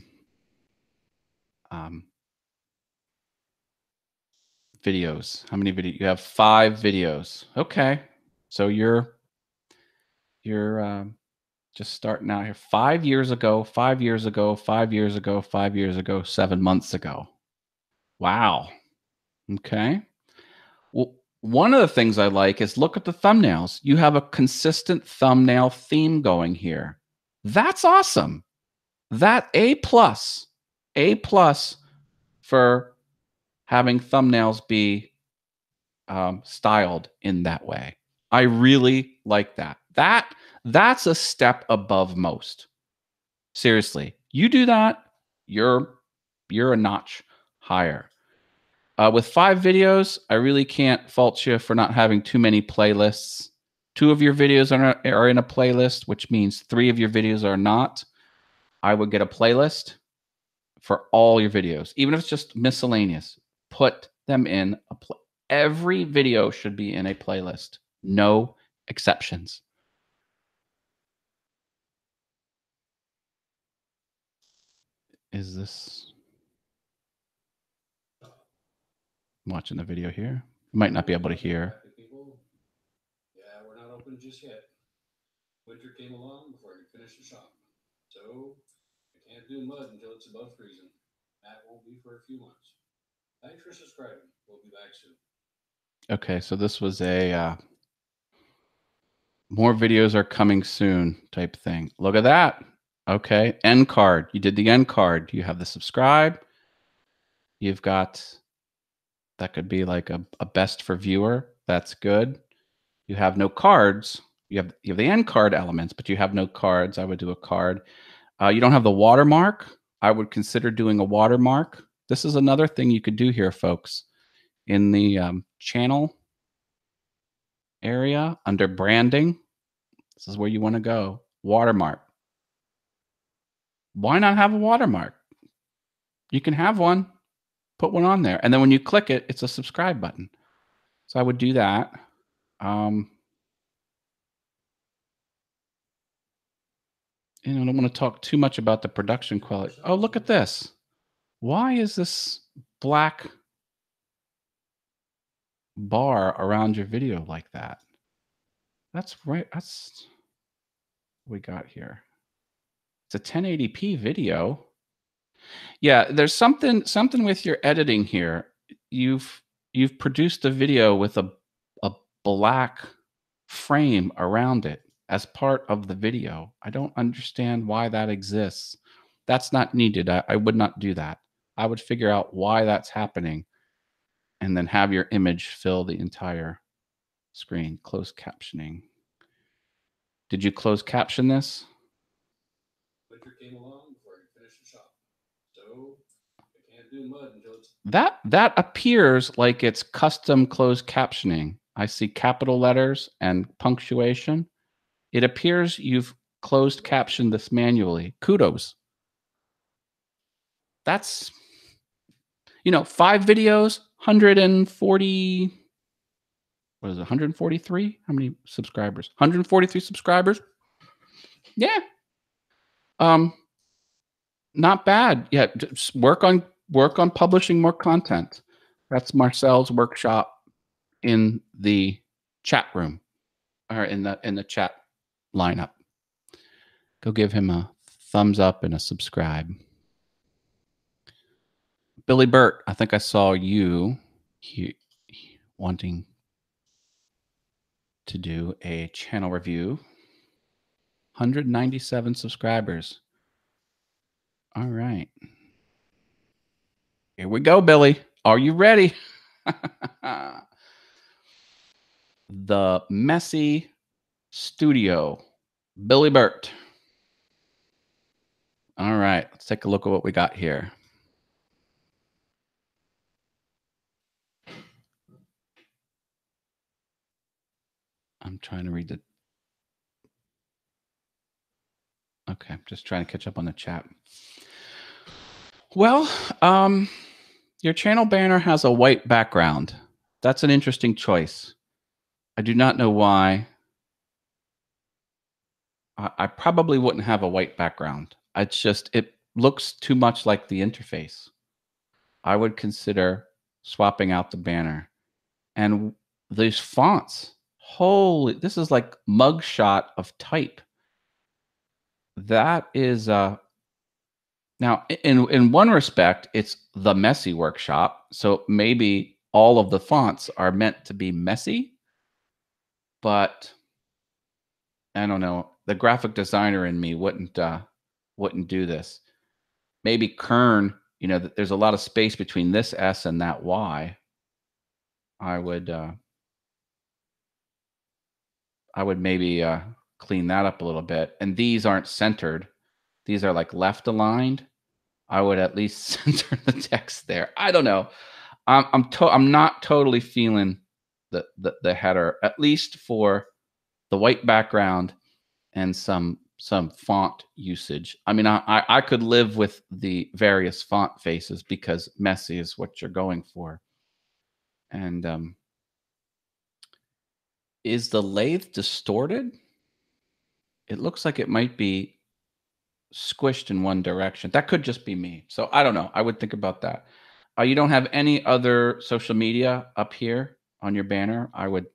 Videos. How many videos? You have 5 videos. Okay. So you're just starting out here. 5 years ago, 5 years ago, 5 years ago, 5 years ago, 7 months ago. Wow. Okay. Well, one of the things I like is look at the thumbnails. You have a consistent thumbnail theme going here. That's awesome. That A+ for having thumbnails be styled in that way. I really like that. That's a step above most. Seriously, you do that, you're a notch higher. With 5 videos, I really can't fault you for not having too many playlists. 2 of your videos are in a playlist, which means 3 of your videos are not. I would get a playlist for all your videos, even if it's just miscellaneous. Put them in a every video should be in a playlist. No exceptions. Is this? I'm watching the video here. You might not be able to hear. Yeah, we're not open just yet. Winter came along before I could finish the shop. So I can't do mud until it's above freezing. That won't be for a few months. Thanks for subscribing. We'll be back soon. Okay, so this was a more videos are coming soon type thing. Look at that. Okay, end card. You did the end card. You have the subscribe. You've got, that could be like a best for viewer. That's good. You have no cards. You have the end card elements, but you have no cards. I would do a card. You don't have the watermark. I would consider doing a watermark. This is another thing you could do here, folks. In the channel area under branding, this is where you want to go. Watermark. Why not have a watermark? You can have one, put one on there. And then when you click it, it's a subscribe button. So I would do that. And I don't want to talk too much about the production quality. Oh, look at this. Why is this black bar around your video like that? That's right. That's what we got here. It's a 1080p video. Yeah, there's something with your editing here. You've produced a video with a black frame around it as part of the video. I don't understand why that exists. That's not needed. I would not do that. I would figure out why that's happening and then have your image fill the entire screen. Closed captioning. Did you close caption this? Winter came along before I finished the shop. So I can't do mud until it's... That appears like it's custom closed captioning. I see capital letters and punctuation. It appears you've closed captioned this manually. Kudos. That's, 5 videos, 140, what is it, 143? How many subscribers? 143 subscribers? Yeah. Not bad. Yeah, just work on publishing more content. That's Marcel's workshop in the chat room or in the chat lineup. Go give him a thumbs up and a subscribe. Billy Burt, I think I saw you wanting to do a channel review. 197 subscribers. All right. Here we go, Billy. Are you ready? The Messy Studio. Billy Burt. All right. Let's take a look at what we got here. I'm trying to read the... Okay, just trying to catch up on the chat. Well, your channel banner has a white background. That's an interesting choice. I do not know why. I probably wouldn't have a white background. It's just, it looks too much like the interface. I would consider swapping out the banner. And these fonts, holy, this is like mugshot of type. That is, now in one respect, it's the messy workshop. So maybe all of the fonts are meant to be messy, but I don't know. The graphic designer in me wouldn't do this. Maybe Kern, there's a lot of space between this S and that Y. I would maybe clean that up a little bit. And these aren't centered. These are like left aligned. I would at least center the text there. I don't know. I'm not totally feeling the header, at least for the white background and some font usage. I mean, I could live with the various font faces because messy is what you're going for. And is the lathe distorted? It looks like it might be squished in one direction. That could just be me. So I don't know. I would think about that. You don't have any other social media up here on your banner. I would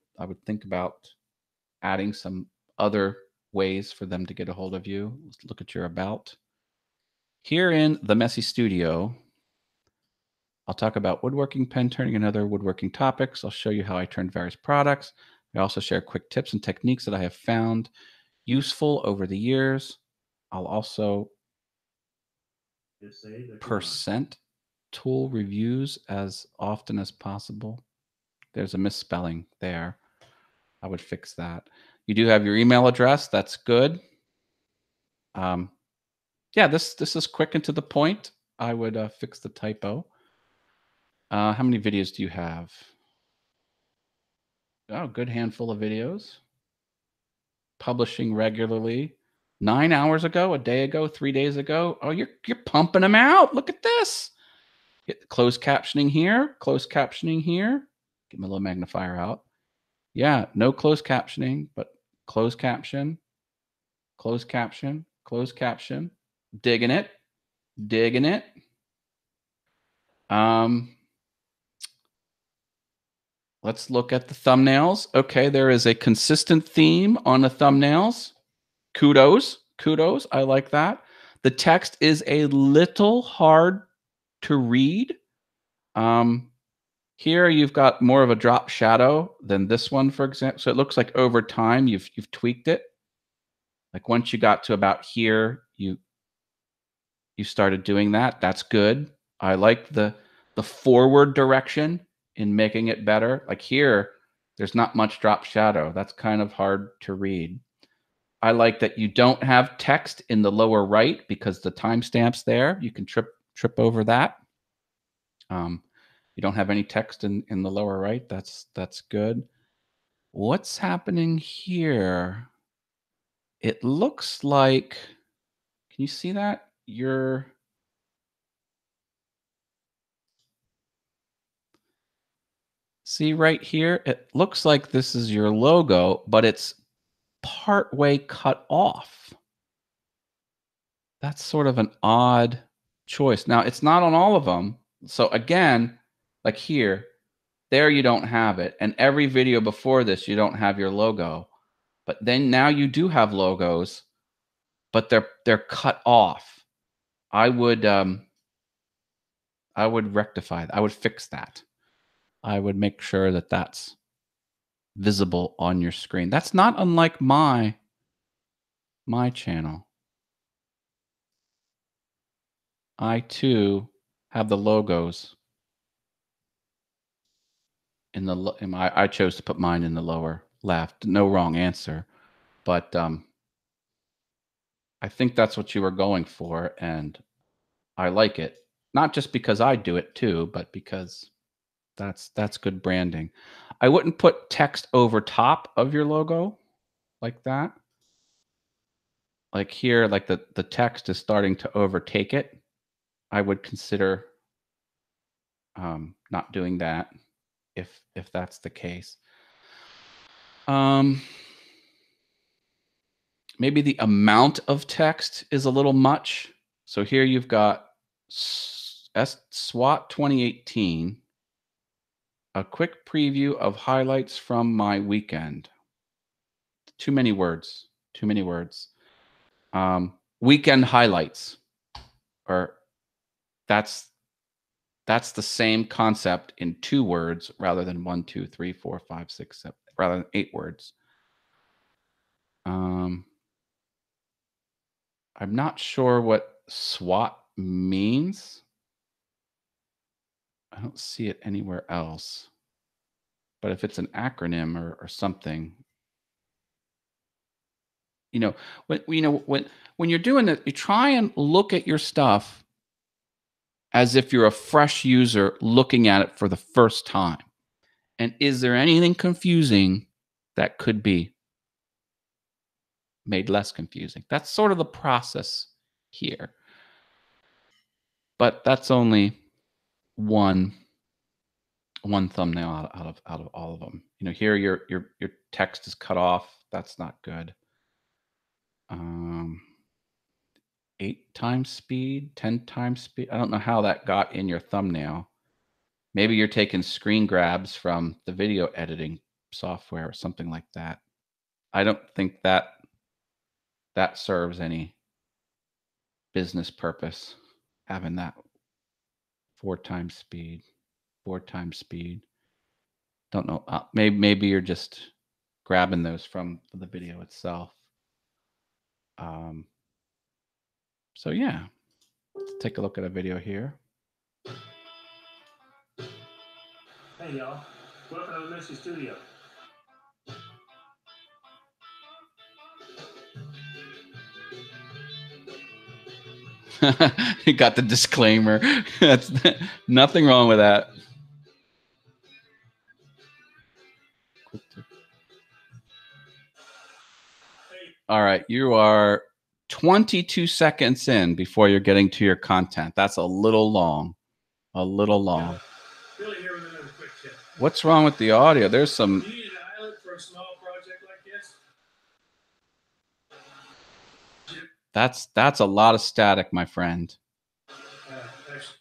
think about adding some other ways for them to get a hold of you. Let's look at your about. Here in the Messy Studio, I'll talk about woodworking, pen turning, and other woodworking topics. I'll show you how I turn various products. I also share quick tips and techniques that I have found useful over the years. I'll also percent tool reviews as often as possible. There's a misspelling there. I would fix that. You do have your email address. That's good. Yeah, this is quick and to the point. I would fix the typo. How many videos do you have? Oh, good handful of videos. Publishing regularly. 9 hours ago, a day ago, 3 days ago. Oh, you're pumping them out. Look at this. Get closed captioning here, closed captioning here. Get my little magnifier out. Yeah, no closed captioning, but closed caption, closed caption, closed caption. Digging it, digging it. Let's look at the thumbnails. Okay, there is a consistent theme on the thumbnails. Kudos, kudos. I like that. The text is a little hard to read. Here you've got more of a drop shadow than this one, for example. So it looks like over time you've tweaked it. Like once you got to about here, you started doing that. That's good. I like the forward direction in making it better. Like here, there's not much drop shadow. That's kind of hard to read. I like that you don't have text in the lower right because the timestamp's there. You can trip over that. You don't have any text in the lower right. That's good. What's happening here? It looks like, can you see that? See right here? It looks like this is your logo, but it's part way cut off. That's sort of an odd choice. Now, it's not on all of them. So again, like here, there you don't have it. And every video before this, you don't have your logo. But then now you do have logos, but they're cut off. I would rectify that. I would fix that. I would make sure that that's visible on your screen. That's not unlike my channel. I too have the logos in the I chose to put mine in the lower left. No wrong answer, but I think that's what you were going for, and I like it. Not just because I do it too, but because that's good branding. I wouldn't put text over top of your logo like that. Like here, like the text is starting to overtake it. I would consider not doing that if that's the case. Maybe the amount of text is a little much. So here you've got SWAT 2018, a quick preview of highlights from my weekend. Too many words. Too many words. Weekend highlights, or that's the same concept in 2 words rather than 1, 2, 3, 4, 5, 6, 7, rather than 8 words. I'm not sure what SWAT means. I don't see it anywhere else. But if it's an acronym or something, when you're doing it, you try and look at your stuff as if you're a fresh user looking at it for the first time. And is there anything confusing that could be made less confusing? That's sort of the process here. But that's only one thumbnail out of all of them. Here your text is cut off. That's not good. 8 times speed, 10 times speed. I don't know how that got in your thumbnail. Maybe you're taking screen grabs from the video editing software or something like that. I don't think that serves any business purpose, having that 4 times speed, 4 times speed. Don't know. Maybe you're just grabbing those from the video itself. So yeah, let's take a look at a video here. Hey y'all, welcome to the Messy Studio. You got the disclaimer. That's nothing wrong with that. All right, you are 22 seconds in before you're getting to your content. That's a little long. A little long. Really here with another quick tip. What's wrong with the audio? There's some. Do you need an island for a small project like this? That's a lot of static, my friend. Actually,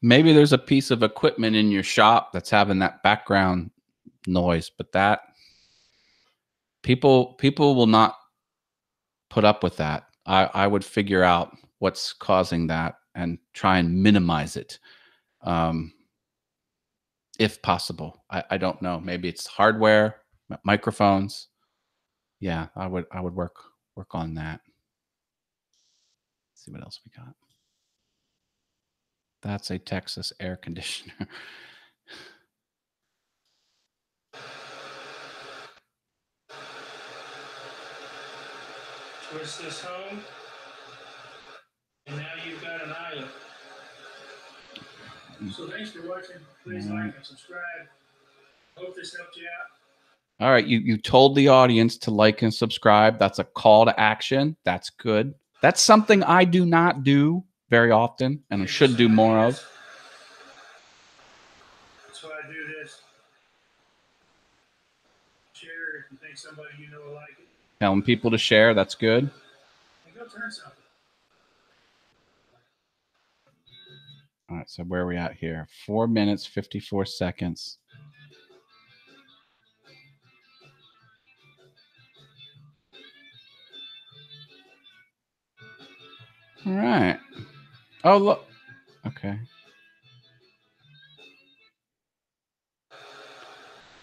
Maybe there's a piece of equipment in your shop that's having that background noise, but that people will not put up with that. I would figure out what's causing that and try and minimize it, if possible. I don't know. Maybe it's hardware, microphones. Yeah, I would work on that. Let's see what else we got. That's a Texas air conditioner. twist this home, and now you've got an island. So thanks for watching. Please like and subscribe. Hope this helped you out. All right, you told the audience to like and subscribe. That's a call to action. That's good. That's something I do not do very often, and I should do more of. That's why I do this. Share if you think somebody you know will like it. Telling people to share, that's good. And go turn something. All right, so where are we at here? 4 minutes, 54 seconds. All right. Oh, look. Okay.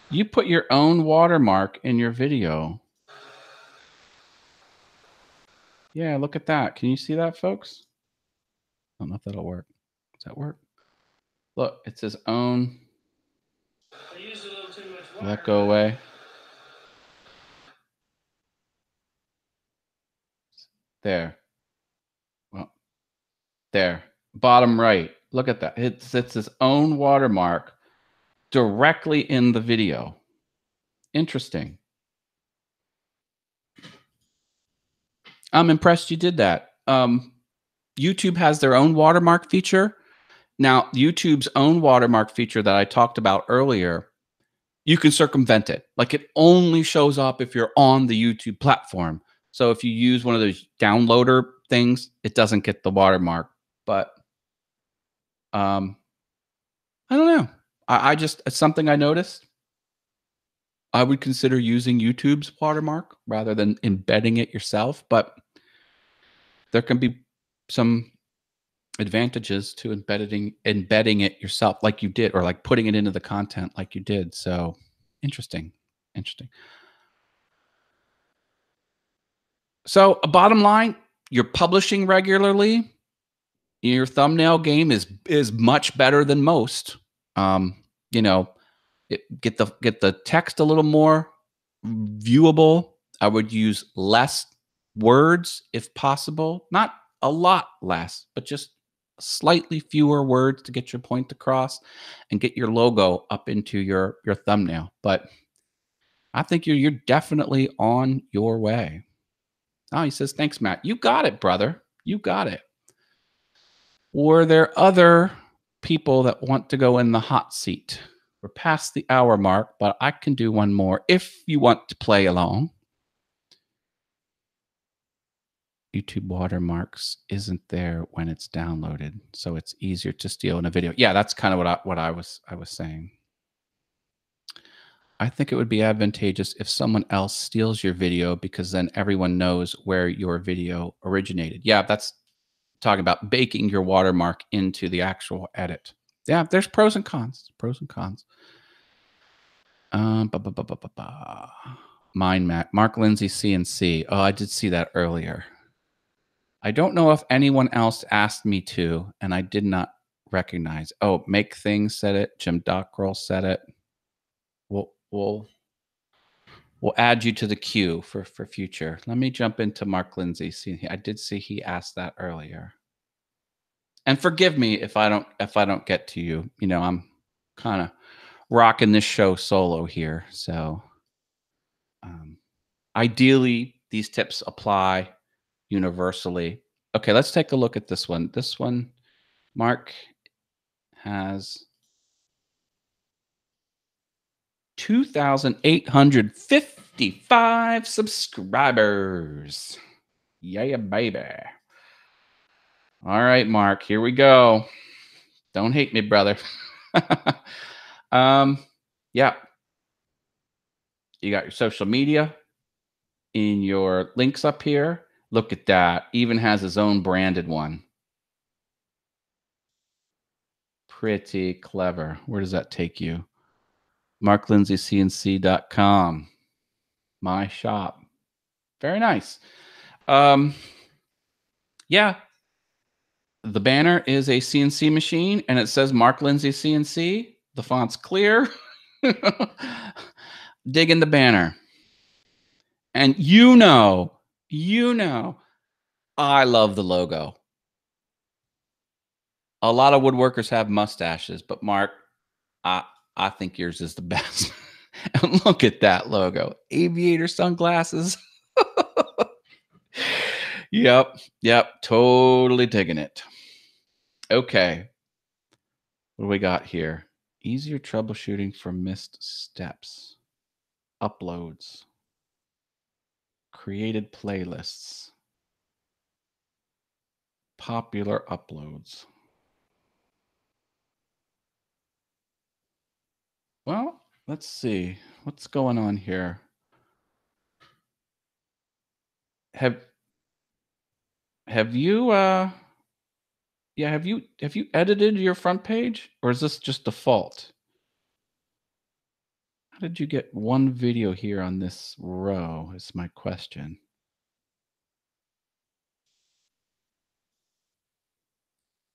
You put your own watermark in your video. Yeah, look at that. Can you see that, folks? I don't know if that'll work. Does that work? Look, it says own. I used a little too much water. Let go away. There. Well, there. Bottom right. Look at that. It's his own watermark directly in the video. Interesting. I'm impressed you did that. YouTube has their own watermark feature. Now, YouTube's own watermark feature that I talked about earlier, you can circumvent it. Like, it only shows up if you're on the YouTube platform. So if you use one of those downloader things, it doesn't get the watermark. But I don't know. I just, it's something I noticed. I would consider using YouTube's watermark rather than embedding it yourself, but there can be some advantages to embedding it yourself like you did, or like putting it into the content like you did. So interesting. So bottom line, you're publishing regularly. Your thumbnail game is much better than most. You know, get the text a little more viewable. I would use less words if possible, not a lot less, but just slightly fewer words to get your point across and get your logo up into your thumbnail. But I think you're definitely on your way. Oh, he says, thanks, Matt. You got it, brother. You got it. Were there other people that want to go in the hot seat? We're past the hour mark, but I can do one more if you want to play along. YouTube watermarks isn't there when it's downloaded, so it's easier to steal in a video. Yeah, that's kind of what I was saying. I think it would be advantageous if someone else steals your video, because then everyone knows where your video originated. Yeah, that's talking about baking your watermark into the actual edit. Yeah, there's pros and cons. Mind Mac, Mark Lindsay, CNC. Oh, I did see that earlier. I don't know if anyone else asked me to, and I did not recognize. Oh, Make Things said it. Jim Dockrell said it. We'll we'll add you to the queue for future. Let me jump into Mark Lindsay. See, I did see he asked that earlier. And forgive me if I don't get to you. You know, I'm kind of rocking this show solo here. So ideally, these tips apply universally. Okay, let's take a look at this one. This one, Mark has 2,855 subscribers. Yeah, baby. All right, Mark, here we go. Don't hate me, brother. Yeah. You got your social media in your links up here. Look at that. Even has his own branded one. Pretty clever. Where does that take you? MarkLindsayCNC.com. My shop. Very nice. Yeah. The banner is a CNC machine and it says Mark Lindsay CNC. The font's clear. Dig in the banner. And you know, I love the logo. A lot of woodworkers have mustaches, but Mark, I think yours is the best. And look at that logo. Aviator sunglasses. Yep. Totally digging it. Okay. What do we got here? Easier troubleshooting for missed steps. Uploads. Created playlists. Popular uploads. Well, let's see. What's going on here? Have you have you edited your front page, or is this just default? How did you get one video here on this row is my question.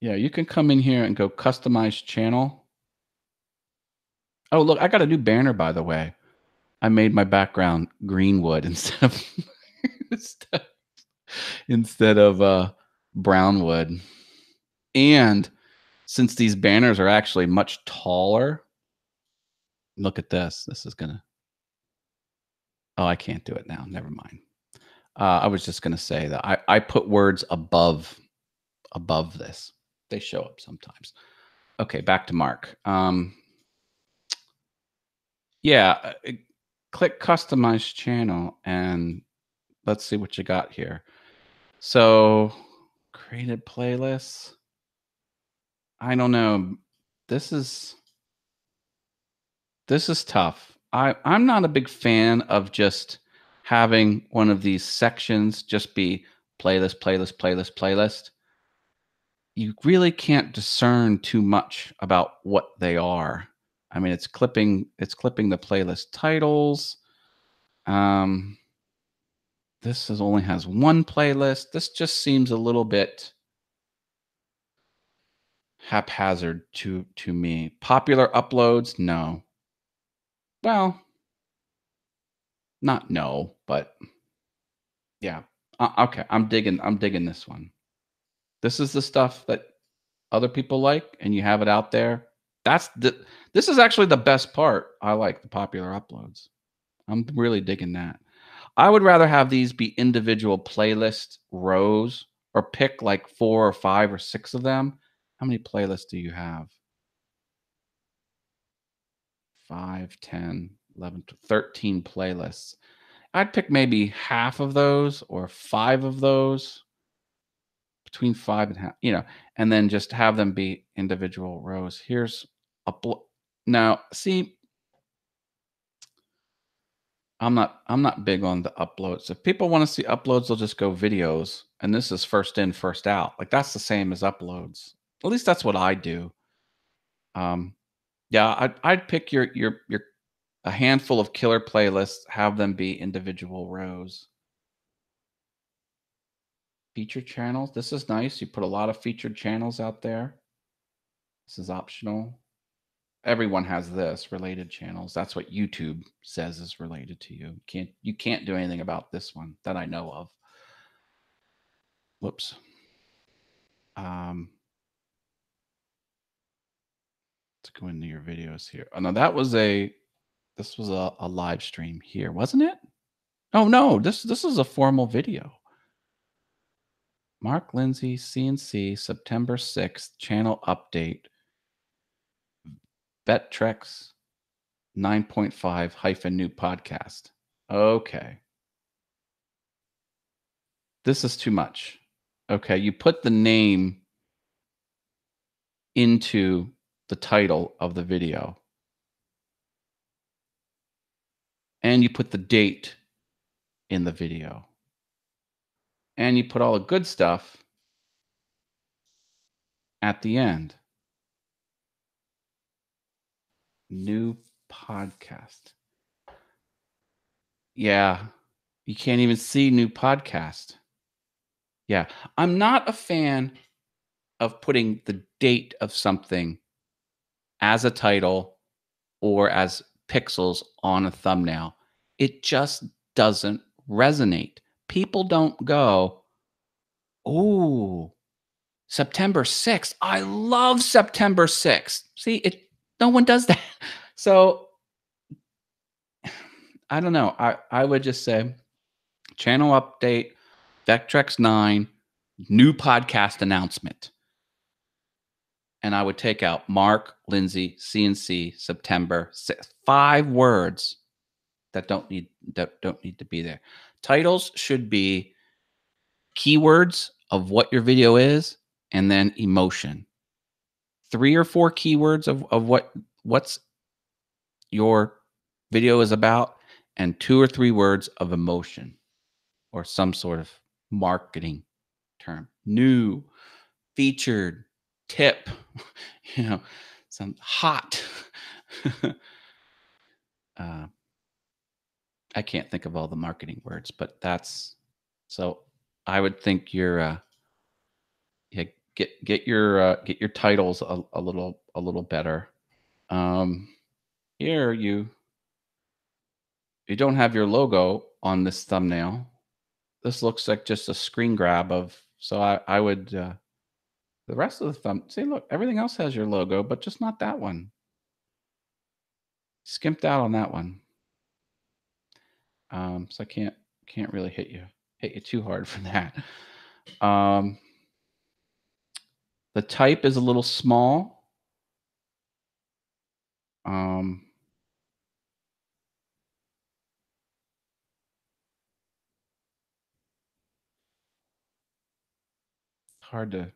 Yeah, you can come in here and go customize channel. Oh, look, I got a new banner, by the way. I made my background green wood instead of instead of brown wood. And since these banners are actually much taller, look at this. This is gonna. Oh, I can't do it now. Never mind. I was just gonna say that I put words above this. They show up sometimes. Okay, back to Mark. Yeah, click customize channel and let's see what you got here. So created playlists. I don't know. This is tough. I'm not a big fan of just having one of these sections just be playlist. You really can't discern too much about what they are. I mean, it's clipping the playlist titles. This only has one playlist. This just seems a little bit haphazard to me. Popular uploads, no. Well, not no, but yeah. Okay, I'm digging this one. This is the stuff that other people like, and you have it out there. This is actually the best part. I like the popular uploads. I'm really digging that. I would rather have these be individual playlist rows or pick like 4 or 5 or 6 of them. How many playlists do you have? 5, 10, 11, 13 playlists. I'd pick maybe half of those or 5 of those, between 5 and half, and then just have them be individual rows. Here's now, see, I'm not big on the uploads. If people want to see uploads, they'll just go videos, and this is first in, first out. Like that's the same as uploads. At least that's what I do. Yeah, I'd pick your a handful of killer playlists, have them be individual rows. Featured channels. This is nice. You put a lot of featured channels out there. This is optional. everyone has this related channels. That's what YouTube says is related to you. You can't do anything about this one that I know of. Whoops. Let's go into your videos here. Oh no, this was a live stream here, wasn't it? Oh no, this is a formal video. Mark Lindsay, CNC, September 6th, channel update. Vettrex 9.5 - new podcast. Okay. This is too much. Okay, you put the name into the title of the video. And you put the date in the video. And you put all the good stuff at the end. New podcast. Yeah. You can't even see new podcast. Yeah. I'm not a fan of putting the date of something as a title or as pixels on a thumbnail. It just doesn't resonate. People don't go, "Oh, September 6th. I love September 6th." See, no one does that. So I don't know. I would just say channel update, Vectrex 9, new podcast announcement. And I would take out Mark, Lindsay, CNC, September 6th. 5 words that don't need to be there. Titles should be keywords of what your video is, and then emotion. 3 or 4 keywords of what's your video is about, and 2 or 3 words of emotion or some sort of marketing term. New, featured, tip, some hot. I can't think of all the marketing words, but that's so. I would think your get your titles a little better. Here you don't have your logo on this thumbnail. This looks like just a screen grab of. So I would the rest of the thumb. See, look, everything else has your logo, but just not that one. Skimped out on that one. So I can't really hit you too hard for that. The type is a little small. Hard to.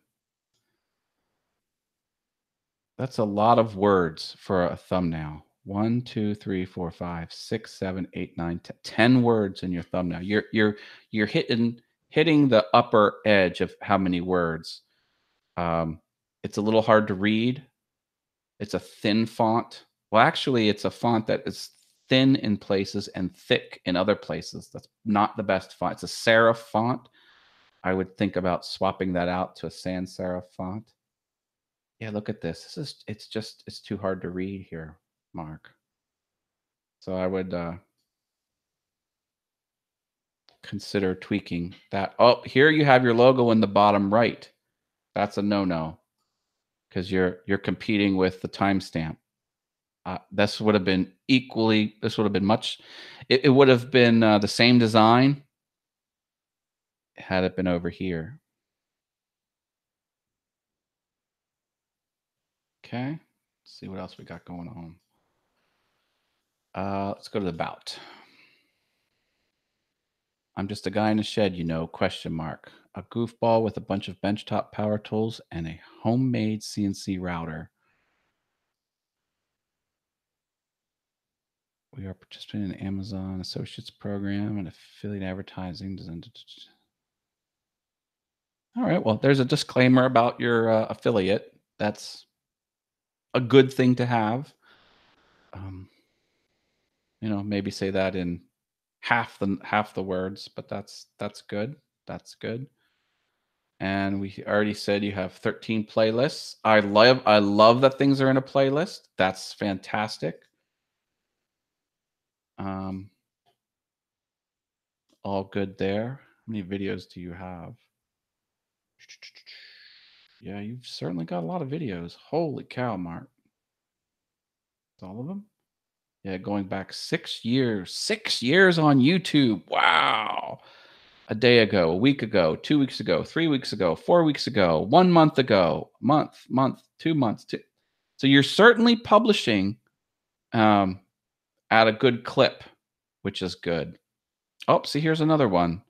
That's a lot of words for a thumbnail. 1, 2, 3, 4, 5, 6, 7, 8, 9, 10, 10 words in your thumbnail. You're hitting the upper edge of how many words. It's a little hard to read. It's a thin font. Well, actually, it's a font that is thin in places and thick in other places. That's not the best font. It's a serif font. I would think about swapping that out to a sans serif font. Yeah, look at this. It's too hard to read here, Mark. So I would consider tweaking that. Oh, here you have your logo in the bottom right. That's a no-no because you're competing with the timestamp. This would have been This would have been much. It would have been the same design had it been over here. Okay. Let's see what else we got going on. Let's go to the about. I'm just a guy in a shed, question mark. A goofball with a bunch of benchtop power tools and a homemade CNC router. We are participating in the Amazon Associates program and affiliate advertising. All right. Well, there's a disclaimer about your affiliate. That's a good thing to have. Maybe say that in half the words, but that's good. That's good. And we already said you have 13 playlists. I love that things are in a playlist. That's fantastic. All good there. How many videos do you have? Yeah, you've certainly got a lot of videos. Holy cow, Mark. All of them? Yeah, going back 6 years. 6 years on YouTube. Wow. A day ago, a week ago, 2 weeks ago, 3 weeks ago, 4 weeks ago, 1 month ago, month, 2 months. So you're certainly publishing at a good clip, which is good. Oh, see, here's another one.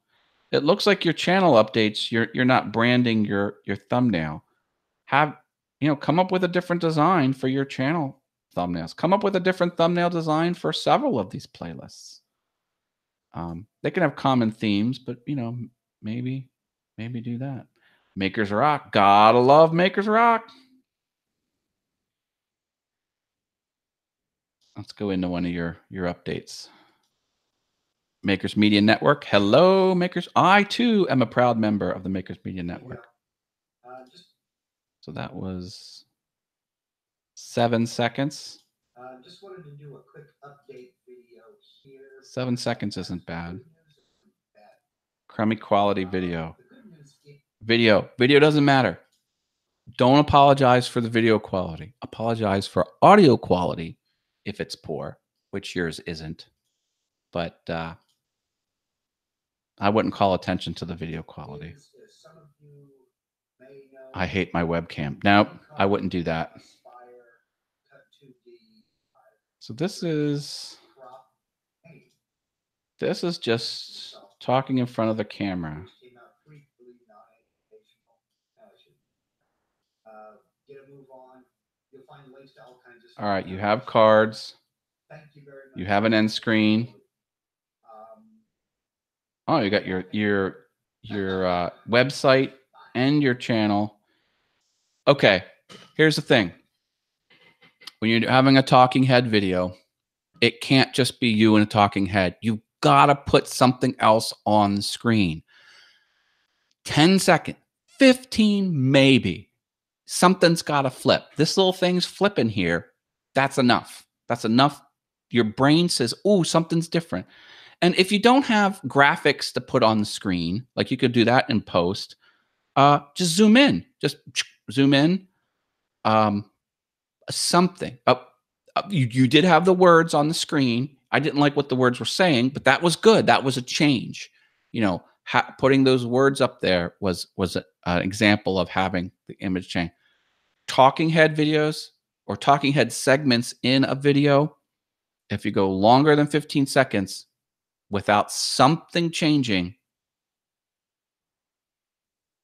It looks like your channel updates. You're not branding your thumbnail. Come up with a different design for your channel thumbnails. Come up with a different thumbnail design for several of these playlists. They can have common themes, but maybe do that. Makers Rock. Gotta love Makers Rock. Let's go into one of your updates. Makers Media Network. Hello, Makers. I too am a proud member of the Makers Media Network. So that was 7 seconds. Just wanted to do a quick update video here. 7 seconds isn't bad. Crummy quality video. Video doesn't matter. Don't apologize for the video quality. Apologize for audio quality if it's poor, which yours isn't. But I wouldn't call attention to the video quality. I hate my webcam. Nope, I wouldn't do that. So this is just talking in front of the camera. All right, you have cards. You have an end screen. Oh, you got your website and your channel. Okay, here's the thing. When you're having a talking head video, it can't just be you and a talking head. You've got to put something else on the screen. 10 seconds, 15 maybe. Something's got to flip. This little thing's flipping here. That's enough. That's enough. Your brain says, "Ooh, something's different." And if you don't have graphics to put on the screen, like you could do that in post, just zoom in. Just zoom in. Something. You did have the words on the screen. I didn't like what the words were saying, but that was good. That was a change. Putting those words up there was an example of having the image change. Talking head videos or talking head segments in a video, if you go longer than 15 seconds without something changing,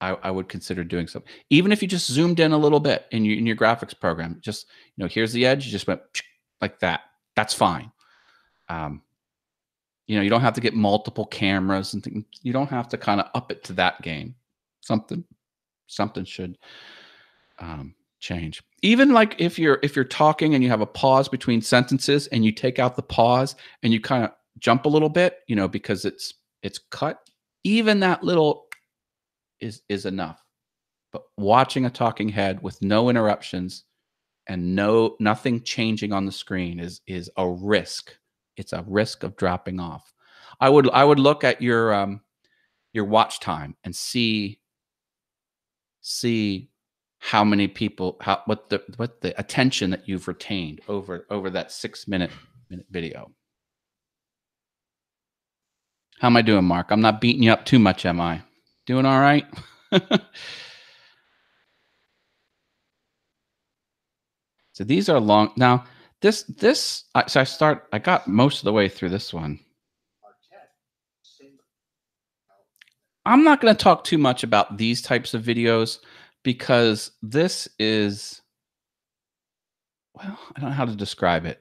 I would consider doing something. Even if you just zoomed in a little bit in your graphics program, just, here's the edge, you just went like that. That's fine. You don't have to get multiple cameras and things. You don't have to kind of up it to that game. Something should change. Even like if you're talking and you have a pause between sentences and you take out the pause and you kind of jump a little bit, because it's cut. Even that little is enough. But watching a talking head with no interruptions and nothing changing on the screen is a risk. It's a risk of dropping off. I would look at your watch time and see how many people, what the attention that you've retained over that 6 minute video. How am I doing, Mark? I'm not beating you up too much, am I? Doing all right? So these are long. Now, I got most of the way through this one. I'm not going to talk too much about these types of videos because this is, well, I don't know how to describe it,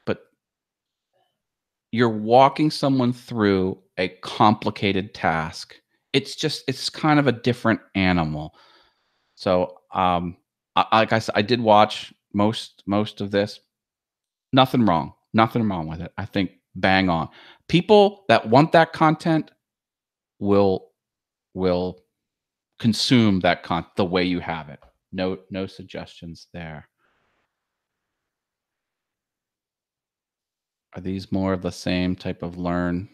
but you're walking someone through a complicated task. It's kind of a different animal. So, like I said, I did watch most of this. Nothing wrong with it. I think bang on. People that want that content will consume that the way you have it. No suggestions there. Are these more of the same type of learn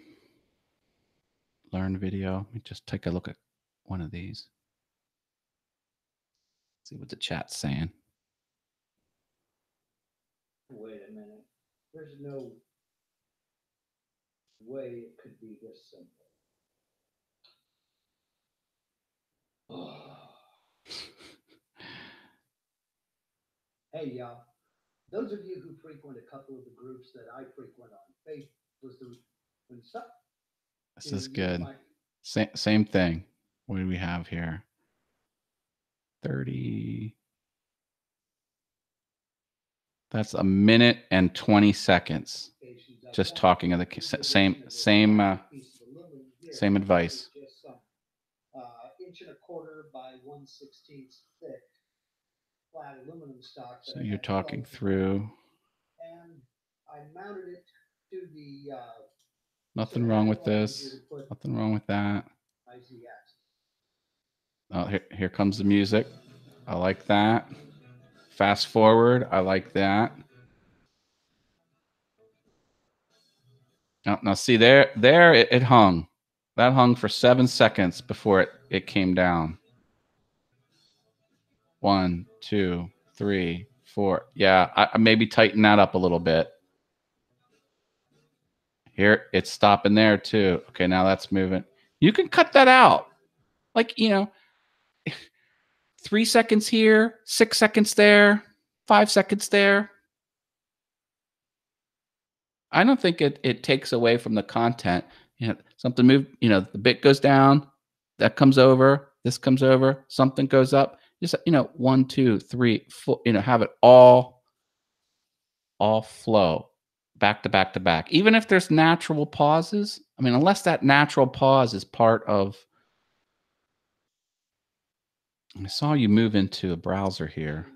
video? Let me just take a look at one of these. See what the chat's saying. Wait a minute. There's no way it could be this simple. Hey, y'all. Those of you who frequent a couple of the groups that I frequent on Facebook, This is good. Same thing. What do we have here? 30. That's a minute and 20 seconds. Just talking of the same advice. Inch and a quarter by 1/16 thick flat aluminum stock. So you're talking through. And I mounted it to the. Nothing wrong with this. Nothing wrong with that. Oh, here comes the music. I like that. Fast forward. I like that. Now see there it hung. That hung for 7 seconds before it came down. 1, 2, 3, 4. Yeah, I maybe tighten that up a little bit. Here, it's stopping there too. Okay, now that's moving. You can cut that out. Like, 3 seconds here, 6 seconds there, 5 seconds there. I don't think it takes away from the content. Something moved, the bit goes down, that comes over, this comes over, something goes up. Just, 1, 2, 3, 4, have it all flow back to back to back. Even if there's natural pauses, unless that natural pause is part of. I saw you move into a browser here.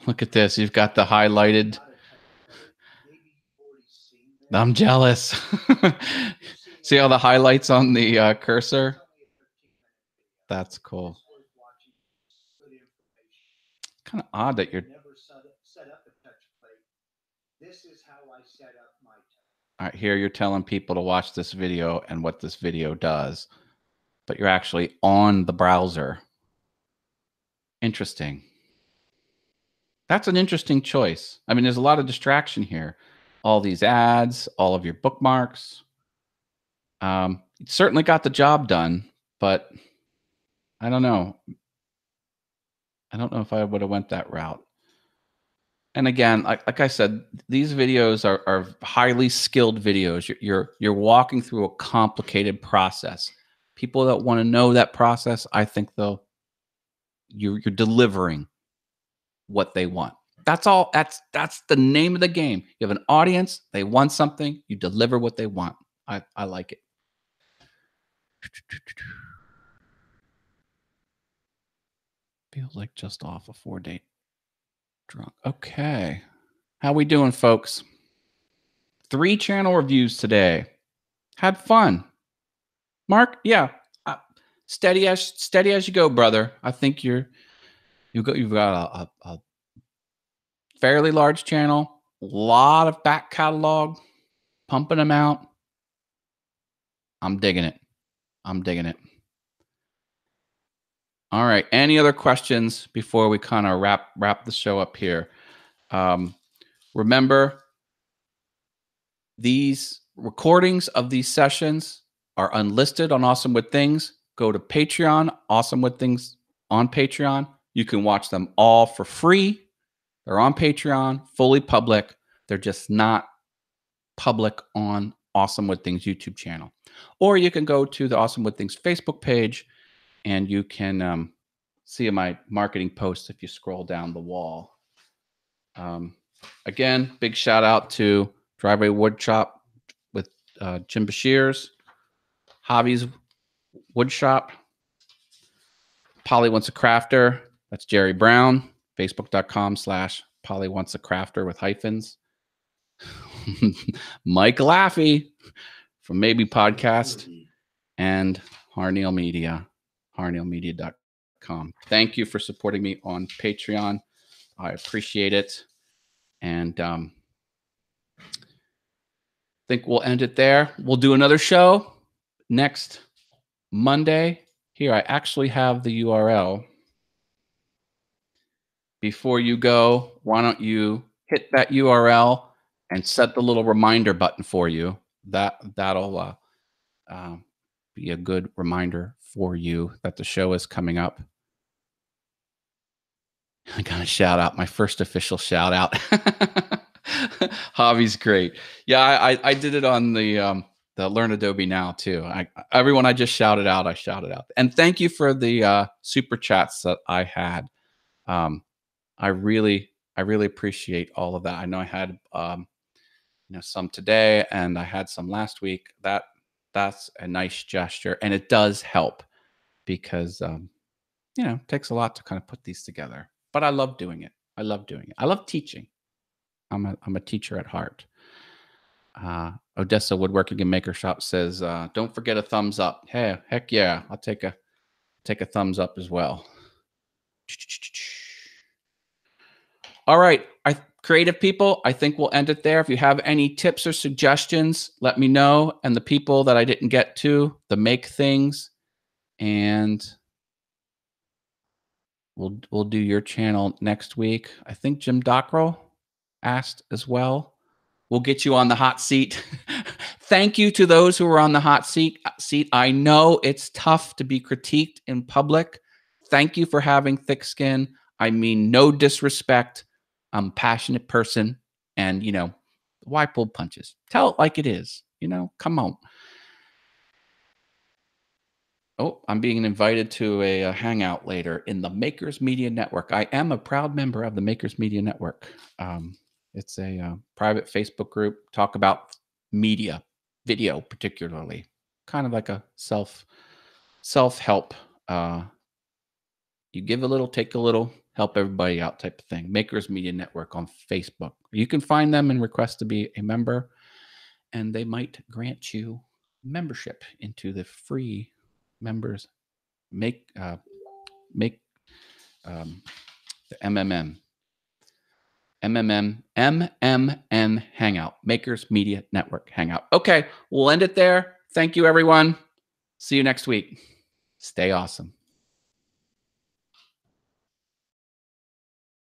Look at this. You've got the highlighted. I'm jealous. See all the highlights on the cursor? That's cool. Kind of odd that you're. This is how I set up my. All right, here you're telling people to watch this video and what this video does, but you're actually on the browser. Interesting. That's an interesting choice. There's a lot of distraction here. All these ads, all of your bookmarks. It certainly got the job done, but I don't know. I don't know if I would have went that route. And again, like I said, these videos are highly skilled videos. You're walking through a complicated process. People that want to know that process, I think you're delivering what they want. That's all. That's the name of the game. You have an audience. They want something. You deliver what they want. I like it. Feels like just off a 4-date drunk. Okay. How we doing, folks? 3 channel reviews today. Had fun. Mark, yeah. Steady as you go, brother. I think you've got a fairly large channel, a lot of back catalog, pumping them out. I'm digging it. All right. Any other questions before we kind of wrap the show up here? Remember, these recordings of these sessions are unlisted on Awesome with Things. Go to Patreon, Awesome with Things on Patreon. You can watch them all for free. They're on Patreon, fully public. They're just not public on Awesome with Things YouTube channel. Or you can go to the Awesome with Things Facebook page and you can see my marketing posts if you scroll down the wall. Again, big shout out to Driveway Woodshop with Jim Bashir's, Hobbies Woodshop, Polly Wants a Crafter. That's Jerry Brown. Facebook.com/Polly Wants a Crafter with hyphens. Mike Laffey from Maybe Podcast and Harneal Media, harnealmedia.com. Thank you for supporting me on Patreon. I appreciate it. And think we'll end it there. We'll do another show next Monday. Here, I actually have the URL. Before you go, why don't you hit that URL and set the little reminder button for you. That'll be a good reminder for you that the show is coming up. I gotta shout out my first official shout out. Javi's great. Yeah, I did it on the Learn Adobe Now too. Everyone I just shouted out, I shouted out. And thank you for the super chats that I had. I really appreciate all of that. I know I had some today, and I had some last week. That's a nice gesture, and it does help because it takes a lot to kind of put these together. But I love doing it. I love doing it. I love teaching. I'm a teacher at heart. Odessa Woodworking and Maker Shop says, don't forget a thumbs up. Hey, heck yeah. I'll take a thumbs up as well. All right. Creative people, I think we'll end it there. If you have any tips or suggestions, let me know. And the people that I didn't get to, the make things, and we'll do your channel next week. I think Jim Dockrell asked as well. We'll get you on the hot seat. Thank you to those who are on the hot seat. I know it's tough to be critiqued in public. Thank you for having thick skin. I mean, no disrespect. I'm a passionate person, and why pull punches? Tell it like it is. Come on. Oh, I'm being invited to a hangout later in the Makers Media Network. I am a proud member of the Makers Media Network. It's a private Facebook group. Talk about media, video particularly, kind of like a self-help. You give a little, take a little, help everybody out type of thing. Makers Media Network on Facebook. You can find them and request to be a member, and they might grant you membership into the free members. Make the MMM Hangout, Makers Media Network Hangout. Okay, we'll end it there. Thank you, everyone. See you next week. Stay awesome.